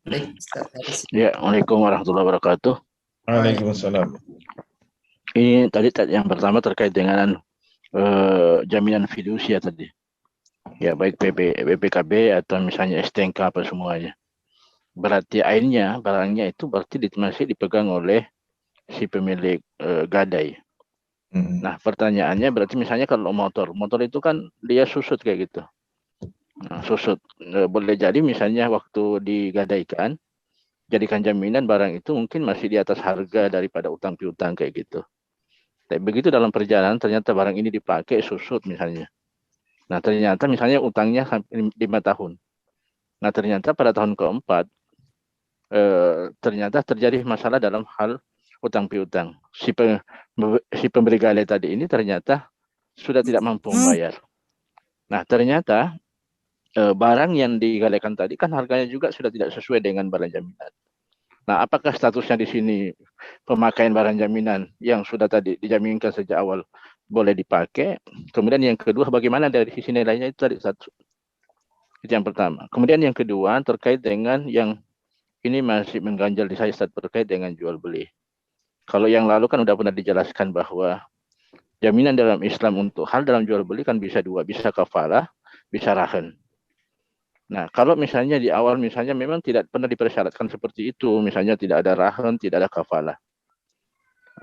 Baik, Ustaz Haris. Ya, Waalaikumsalam warahmatullahi wabarakatuh. Waalaikumsalam. Ini tadi yang pertama terkait dengan jaminan fidusia tadi. Ya, baik BPKB atau misalnya STNK apa semuanya. Berarti barangnya itu berarti masih dipegang oleh si pemilik gadai. Nah, pertanyaannya berarti misalnya kalau motor itu kan dia susut kayak gitu. Nah, susut boleh jadi misalnya waktu digadaikan jadikan jaminan barang itu mungkin masih di atas harga daripada utang piutang kayak gitu. Tapi begitu dalam perjalanan ternyata barang ini dipakai susut misalnya. Nah, ternyata misalnya utangnya 5 tahun. Nah, ternyata pada tahun keempat ternyata terjadi masalah dalam hal utang piutang. Si pemberi gale tadi ini ternyata sudah tidak mampu membayar. Nah, ternyata barang yang digalekan tadi kan harganya juga sudah tidak sesuai dengan barang jaminan. Nah, apakah statusnya di sini pemakaian barang jaminan yang sudah tadi dijaminkan sejak awal boleh dipakai? Kemudian yang kedua, bagaimana dari sisi nilainya itu tadi satu. Itu yang pertama. Kemudian yang kedua terkait dengan yang ini masih mengganjal di saya saat terkait dengan jual beli. Kalau yang lalu kan udah pernah dijelaskan bahwa jaminan dalam Islam untuk hal dalam jual beli kan bisa dua, bisa kafalah, bisa rahan. Nah, kalau misalnya di awal misalnya memang tidak pernah dipersyaratkan seperti itu, misalnya tidak ada rahan, tidak ada kafalah.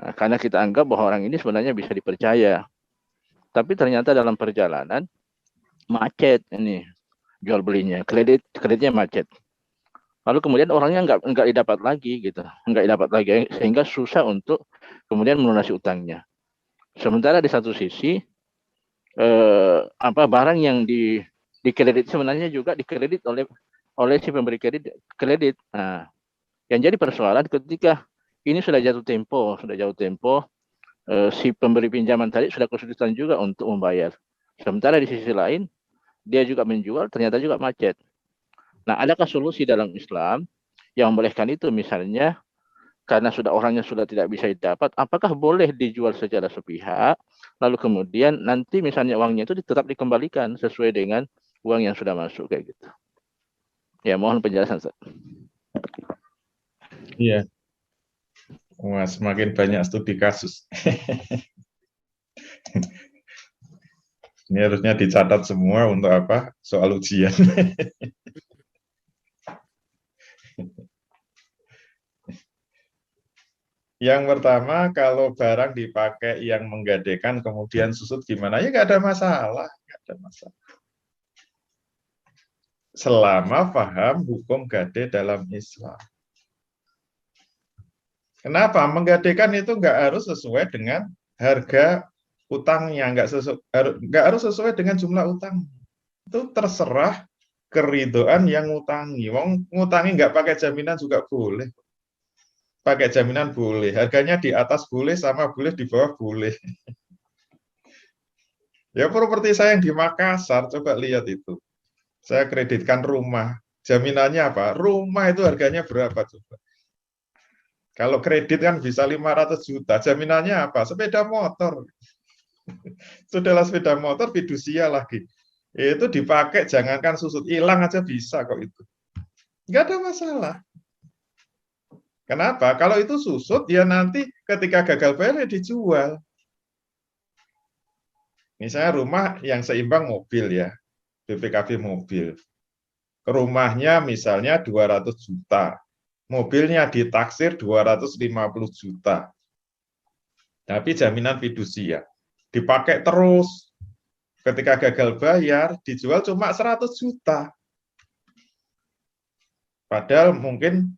Nah, karena kita anggap bahwa orang ini sebenarnya bisa dipercaya. Tapi ternyata dalam perjalanan macet ini jual belinya, kreditnya macet. Lalu kemudian orangnya nggak didapat lagi gitu, nggak didapat lagi sehingga susah untuk kemudian melunasi utangnya. Sementara di satu sisi barang yang dikredit sebenarnya juga dikredit oleh si pemberi kredit. Nah, yang jadi persoalan ketika ini sudah jatuh tempo, si pemberi pinjaman tadi sudah kesulitan juga untuk membayar. Sementara di sisi lain dia juga menjual ternyata juga macet. Nah, adakah solusi dalam Islam yang membolehkan itu misalnya karena orangnya sudah tidak bisa didapat, apakah boleh dijual secara sepihak, lalu kemudian nanti misalnya uangnya itu tetap dikembalikan sesuai dengan uang yang sudah masuk kayak gitu. Ya, mohon penjelasan, Ustaz. Iya. Wah, semakin banyak studi kasus. Ini harusnya dicatat semua untuk apa? Soal ujian. Yang pertama, kalau barang dipakai yang menggadekan kemudian susut gimana? Ya nggak ada masalah. Nggak ada masalah. Selama paham hukum gade dalam Islam. Kenapa? Menggadekan itu nggak harus sesuai dengan harga utangnya, nggak harus sesuai dengan jumlah utang. Itu terserah keridoan yang ngutangi. Wong ngutangi nggak pakai jaminan juga boleh. Pakai jaminan boleh. Harganya di atas boleh, sama boleh di bawah boleh. Ya properti saya yang di Makassar, coba lihat itu. Saya kreditkan rumah. Jaminannya apa? Rumah itu harganya berapa coba? Kalau kredit kan bisa 500 juta, jaminannya apa? Sepeda motor. Sudahlah sepeda motor, fidusia lagi. Itu dipakai, jangankan susut, hilang aja bisa kok itu. Nggak ada masalah. Kenapa? Kalau itu susut, ya nanti ketika gagal bayar ya dijual. Misalnya rumah yang seimbang mobil ya, BPKB mobil. Rumahnya misalnya 200 juta. Mobilnya ditaksir 250 juta. Tapi jaminan fidusia. Dipakai terus. Ketika gagal bayar, dijual cuma 100 juta. Padahal mungkin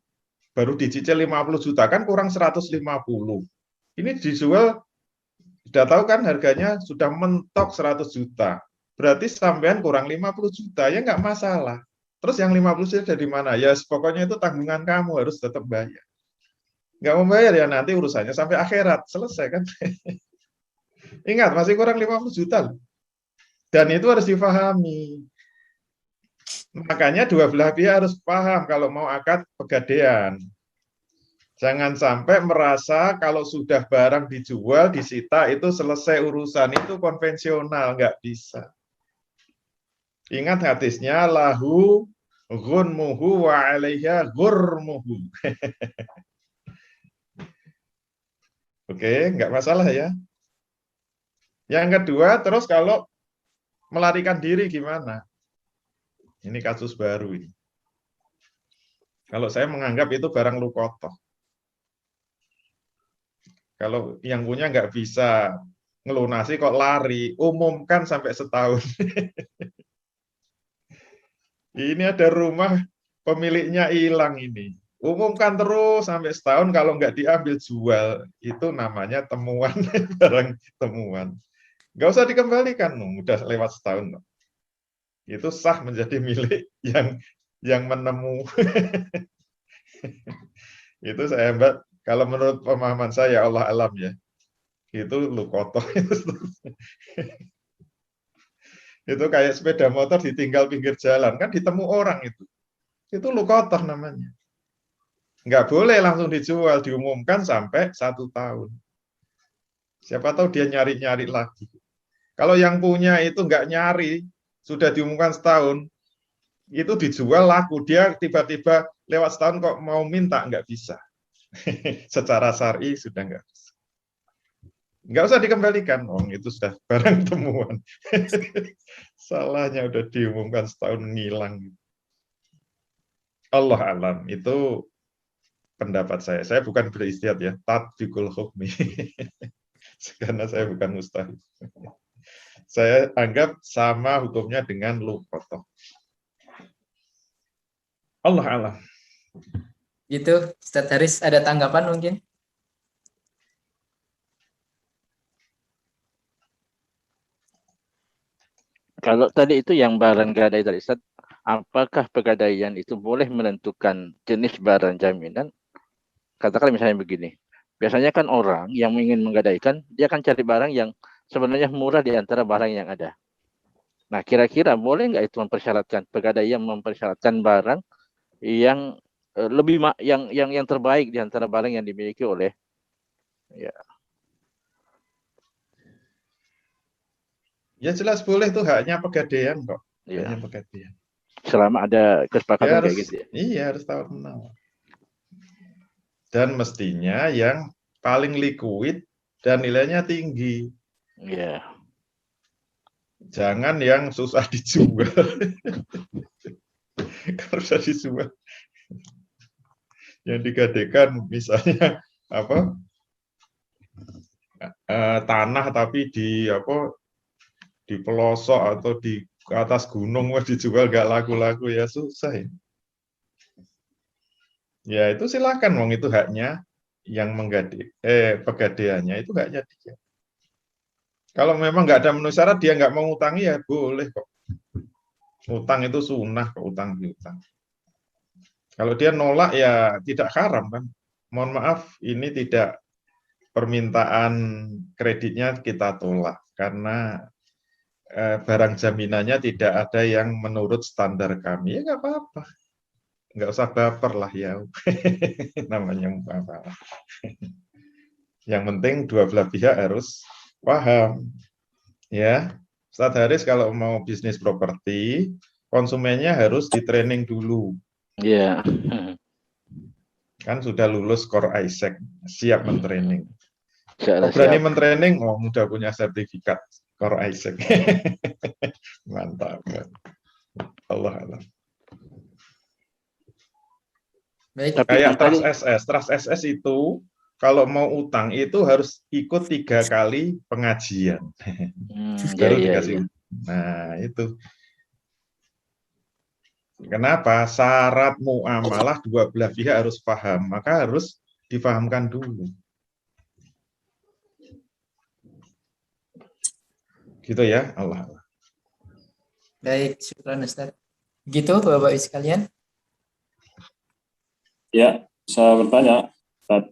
baru dicicil 50 juta, kan kurang 150. Ini dijual, sudah tahu kan harganya sudah mentok 100 juta. Berarti sampean kurang 50 juta, ya nggak masalah. Terus yang 50 juta dari mana? Ya pokoknya itu tanggungan kamu, harus tetap bayar. Nggak membayar ya nanti urusannya sampai akhirat, selesai kan. Ingat, masih kurang 50 juta. Dan itu harus difahami. Makanya dua belah pihak harus paham kalau mau akad pegadaian. Jangan sampai merasa kalau sudah barang dijual, disita, itu selesai urusan. Itu konvensional, nggak bisa. Ingat hadisnya, lahu ghunmuhu wa alaiha ghurmuhu. Oke, nggak masalah ya. Yang kedua, terus kalau melarikan diri gimana? Ini kasus baru ini. Kalau saya menganggap itu barang lukotoh. Kalau yang punya nggak bisa ngelunasi kok lari, umumkan sampai setahun. Ini ada rumah pemiliknya hilang ini. Umumkan terus sampai setahun, kalau nggak diambil jual. Itu namanya temuan, barang temuan. Nggak usah dikembalikan, udah lewat setahun. Itu sah menjadi milik yang yang menemu. Itu saya Mbak, kalau menurut pemahaman saya Allah alam ya, itu lukotoh. Itu kayak sepeda motor ditinggal pinggir jalan, kan ditemu orang itu lukotoh namanya. Nggak boleh langsung dijual, diumumkan sampai 1 tahun. Siapa tahu dia nyari-nyari lagi. Kalau yang punya itu nggak nyari, sudah diumumkan setahun, itu dijual laku, dia tiba-tiba lewat setahun kok mau minta, nggak bisa. Secara syar'i sudah nggak bisa. Nggak usah dikembalikan, itu sudah barang temuan. Salahnya udah diumumkan setahun ngilang. Allah alam, itu pendapat saya. Saya bukan beristihad ya, tatbiqul hukmi. Karena saya bukan mustahid. Saya anggap sama hukumnya dengan lukotoh. Allah alam. Gitu, Ustaz Haris ada tanggapan mungkin? Kalau tadi itu yang barang gadai tadi, Ustaz, apakah pegadaian itu boleh menentukan jenis barang jaminan? Katakanlah misalnya begini, biasanya kan orang yang ingin menggadaikan, dia akan cari barang yang sebenarnya murah di antara barang yang ada. Nah, kira-kira boleh nggak itu mempersyaratkan, pegadaian mempersyaratkan barang yang lebih yang terbaik di antara barang yang dimiliki oleh ya. Ya jelas boleh, itu haknya pegadaian kok. Ya. Haknya pegadaian. Selama ada kesepakatan kayak gitu ya. Iya, harus tawar menawar. Dan mestinya yang paling liquid dan nilainya tinggi. Iya. Jangan yang susah dijual. Kalau susah dijual, yang digadaikan misalnya apa, tanah tapi di pelosok atau di atas gunung dijual nggak laku-laku, ya susah ya. Ya itu silakan, wong itu haknya yang pegadaiannya itu haknya dia. Kalau memang nggak ada memenuhi syarat, dia nggak mau ngutangi, ya boleh kok. Utang itu sunnah kok, utang piutang. Kalau dia nolak ya tidak haram kan. Mohon maaf, ini tidak permintaan kreditnya kita tolak karena barang jaminannya tidak ada yang menurut standar kami. Ya nggak apa-apa. Nggak usah baper lah ya. Namanya apa. Yang penting dua belah pihak harus paham. Ya, Ustaz Haris kalau mau bisnis properti, konsumennya harus di-training dulu. Iya. Kan sudah lulus Core Isaac, siap mentraining. Siap. Berani mentraining, udah punya sertifikat Core Isaac. Mantap. Allah Allah. Baik. Kayak Trust SS. Trust SS itu kalau mau utang itu harus ikut 3 kali pengajian. Baru dikasih. Nah, itu. Kenapa? Syarat muamalah dua belah pihak harus paham, maka harus dipahamkan dulu. Gitu ya, Allah. Baik, syukran Ustaz. Gitu Bapak-Ibu sekalian. Ya, saya bertanya, Ustaz.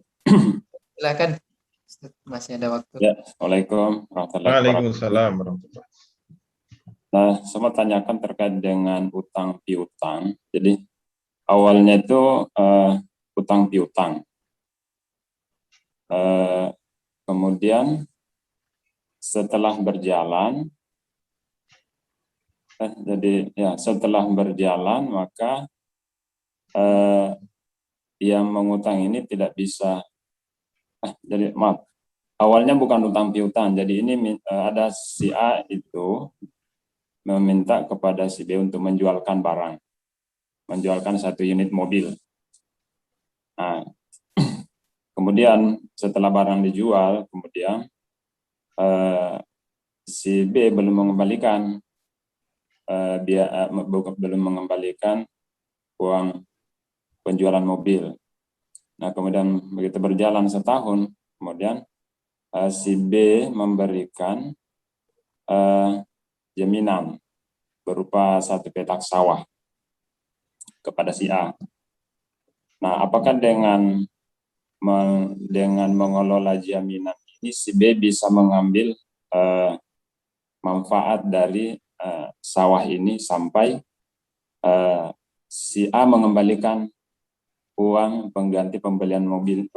Silakan. Ustaz, masih ada waktu. Ya, Assalamualaikum warahmatullahi wabarakatuh. Waalaikumsalam warahmatullahi. Nah, saya mau tanyakan terkait dengan utang piutang. Jadi awalnya itu utang piutang. Kemudian setelah berjalan, setelah berjalan maka yang mengutang ini tidak bisa. Jadi maaf, awalnya bukan utang piutang. Jadi ini ada si A itu meminta kepada si B untuk menjualkan barang, menjualkan 1 unit mobil. Nah, kemudian setelah barang dijual, kemudian si B belum mengembalikan belum mengembalikan uang penjualan mobil. Nah, kemudian begitu berjalan setahun, kemudian si B memberikan jaminan berupa 1 petak sawah. kepada si A. Nah, apakah dengan mengelola jaminan ini si B bisa mengambil manfaat dari sawah ini sampai si A mengembalikan uang pengganti pembelian mobil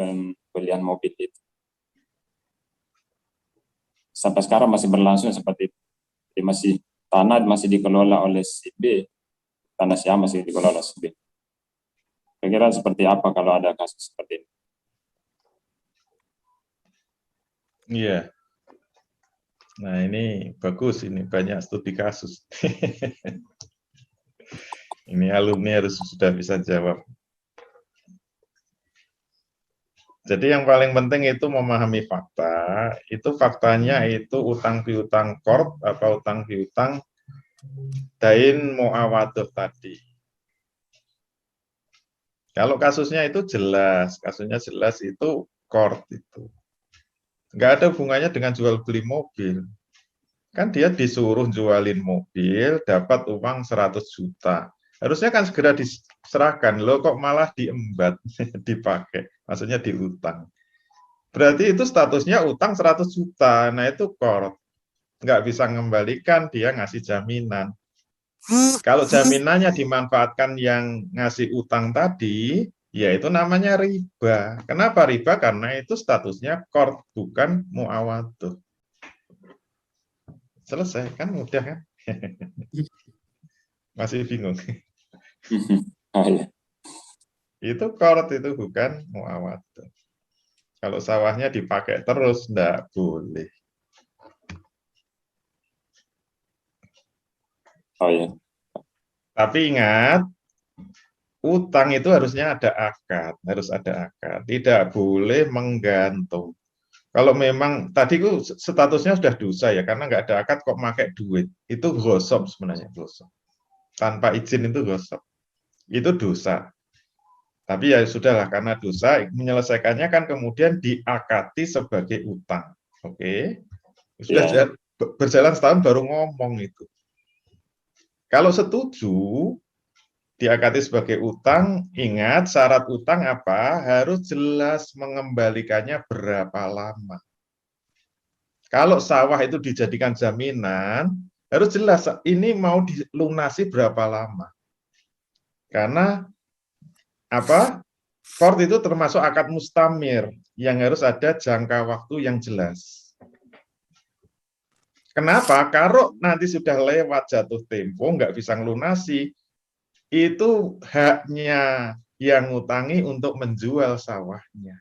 itu. Sampai sekarang masih berlangsung seperti itu. Jadi tanah masih dikelola oleh si B, tanah si A masih dikelola oleh si B. Kira-kira seperti apa kalau ada kasus seperti ini? Iya. Nah, ini bagus, ini banyak studi kasus. Ini alumni harus sudah bisa jawab. Jadi yang paling penting itu memahami fakta. Itu faktanya itu utang piutang qard apa utang piutang dain muawadah tadi. Kalau kasusnya itu jelas, itu qard itu. Nggak ada hubungannya dengan jual beli mobil. Kan dia disuruh jualin mobil, dapat uang 100 juta. Harusnya kan segera diserahkan, loh kok malah diembat, dipakai, maksudnya diutang. Berarti itu statusnya utang 100 juta, nah itu qard. Nggak bisa mengembalikan, dia ngasih jaminan. Kalau jaminannya dimanfaatkan yang ngasih utang tadi, ya itu namanya riba. Kenapa riba? Karena itu statusnya qard, bukan muawadhah. Selesai, kan mudah kan? Masih bingung. Oh, ya. Itu qard, itu bukan muawadhah. Kalau sawahnya dipakai terus, enggak boleh. Oh ya. Tapi ingat, utang itu harusnya ada akad, harus ada akad. Tidak boleh menggantung. Kalau memang tadi itu statusnya sudah dosa ya, karena nggak ada akad kok pakai duit. Itu ghosab sebenarnya, ghosab. Tanpa izin itu ghosab. Itu dosa. Tapi ya sudahlah, karena dosa, menyelesaikannya kan kemudian diakati sebagai utang. Oke. Sudah berjalan setahun baru ngomong itu. Kalau setuju, diakati sebagai utang, ingat syarat utang apa? Harus jelas mengembalikannya berapa lama. Kalau sawah itu dijadikan jaminan, harus jelas ini mau dilunasi berapa lama. Karena apa? Qard itu termasuk akad mustamir yang harus ada jangka waktu yang jelas. Kenapa? Kalau nanti sudah lewat jatuh tempo, nggak bisa ngelunasi, itu haknya yang ngutangi untuk menjual sawahnya.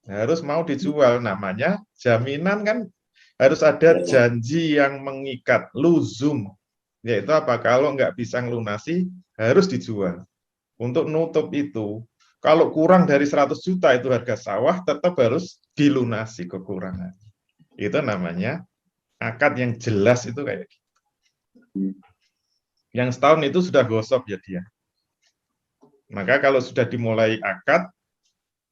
Harus mau dijual, namanya jaminan kan harus ada janji yang mengikat, luzum. Yaitu apa? Kalau nggak bisa ngelunasi, harus dijual. Untuk nutup itu, kalau kurang dari 100 juta itu harga sawah, tetap harus dilunasi kekurangan. Itu namanya akad yang jelas itu kayak gitu. Yang setahun itu sudah gosok ya dia. Maka kalau sudah dimulai akad,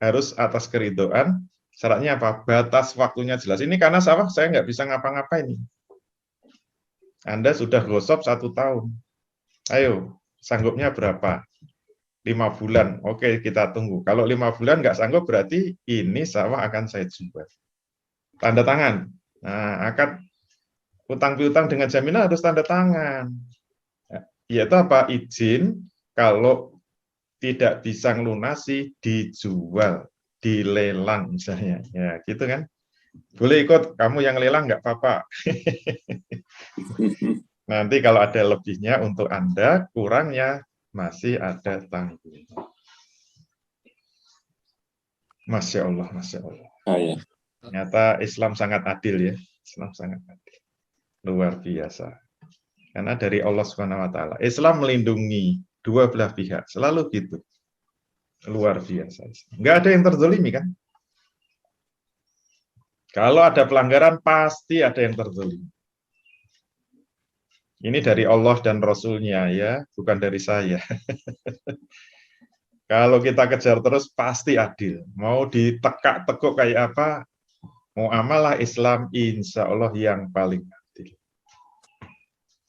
harus atas keridoan, syaratnya apa? Batas waktunya jelas. Ini karena sawah saya nggak bisa ngapa-ngapain. Anda sudah gosok 1 tahun. Ayo, sanggupnya berapa? 5 bulan. Oke, kita tunggu. Kalau 5 bulan nggak sanggup, berarti ini sawah akan saya jual. Tanda tangan. Nah, akad utang piutang dengan jaminan harus tanda tangan. Yaitu apa? Izin kalau tidak bisa ngelunasi, dijual, dilelang misalnya. Ya, gitu kan. Boleh ikut, kamu yang lelang nggak apa-apa. Nanti kalau ada lebihnya untuk Anda, kurangnya masih ada tanggung. Masya Allah, Masya Allah. Oh, ya. Ternyata Islam sangat adil ya. Islam sangat adil. Luar biasa. Karena dari Allah SWT. Islam melindungi dua belah pihak. Selalu gitu. Luar biasa. Nggak ada yang terzolimi kan? Kalau ada pelanggaran, pasti ada yang terzolimi. Ini dari Allah dan Rasul-Nya ya, bukan dari saya. Kalau kita kejar terus, pasti adil. Mau ditekak-tekuk kayak apa, muamalah Islam insya Allah yang paling adil.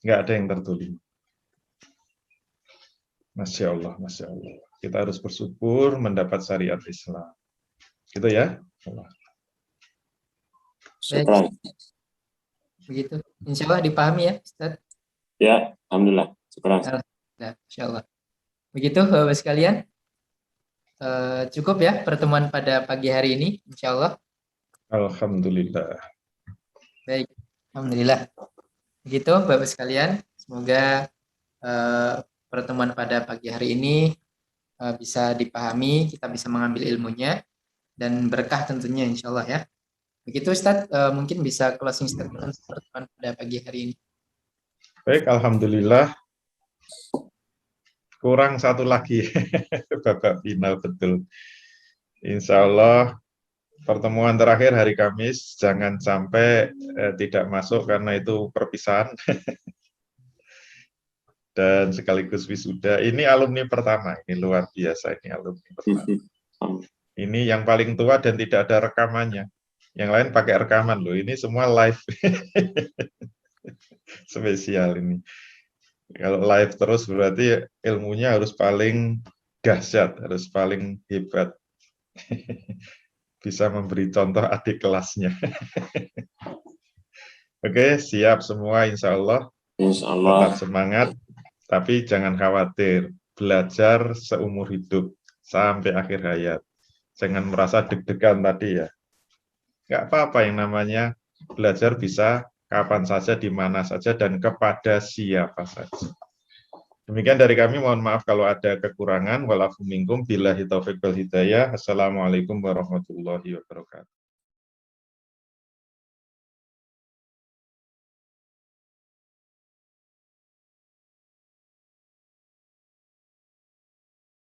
Nggak ada yang terzolimi. Masya Allah, Masya Allah. Kita harus bersyukur mendapat syariat Islam. Gitu ya. Syukran. Begitu. Insya Allah dipahami ya, Ustaz. Ya, alhamdulillah. Syukran. Alhamdulillah, Insya Allah. Begitu, Bapak sekalian. Cukup ya pertemuan pada pagi hari ini, Insya Allah. Alhamdulillah. Baik, alhamdulillah. Begitu, Bapak sekalian. Semoga pertemuan pada pagi hari ini bisa dipahami, kita bisa mengambil ilmunya, dan berkah tentunya, Insya Allah ya. Begitu Ustadz, mungkin bisa closing statement pertemuan pada pagi hari ini. Baik, alhamdulillah. Kurang satu lagi, babak final betul. Insya Allah pertemuan terakhir hari Kamis, jangan sampai tidak masuk karena itu perpisahan. Dan sekaligus wisuda. Ini alumni pertama, ini luar biasa ini alumni pertama. Ini yang paling tua dan tidak ada rekamannya. Yang lain pakai rekaman loh, ini semua live. Spesial ini. Kalau live terus berarti ilmunya harus paling dahsyat, harus paling hebat. Bisa memberi contoh adik kelasnya. Oke, siap semua insya Allah. Insya Allah. Tetap semangat, tapi jangan khawatir. Belajar seumur hidup sampai akhir hayat. Jangan merasa deg-degan tadi ya. Nggak apa-apa yang namanya belajar bisa kapan saja, di mana saja, dan kepada siapa saja. Demikian dari kami, mohon maaf kalau ada kekurangan. Walafu minkum billahi taufiq wal hidayah. Assalamualaikum warahmatullahi wabarakatuh.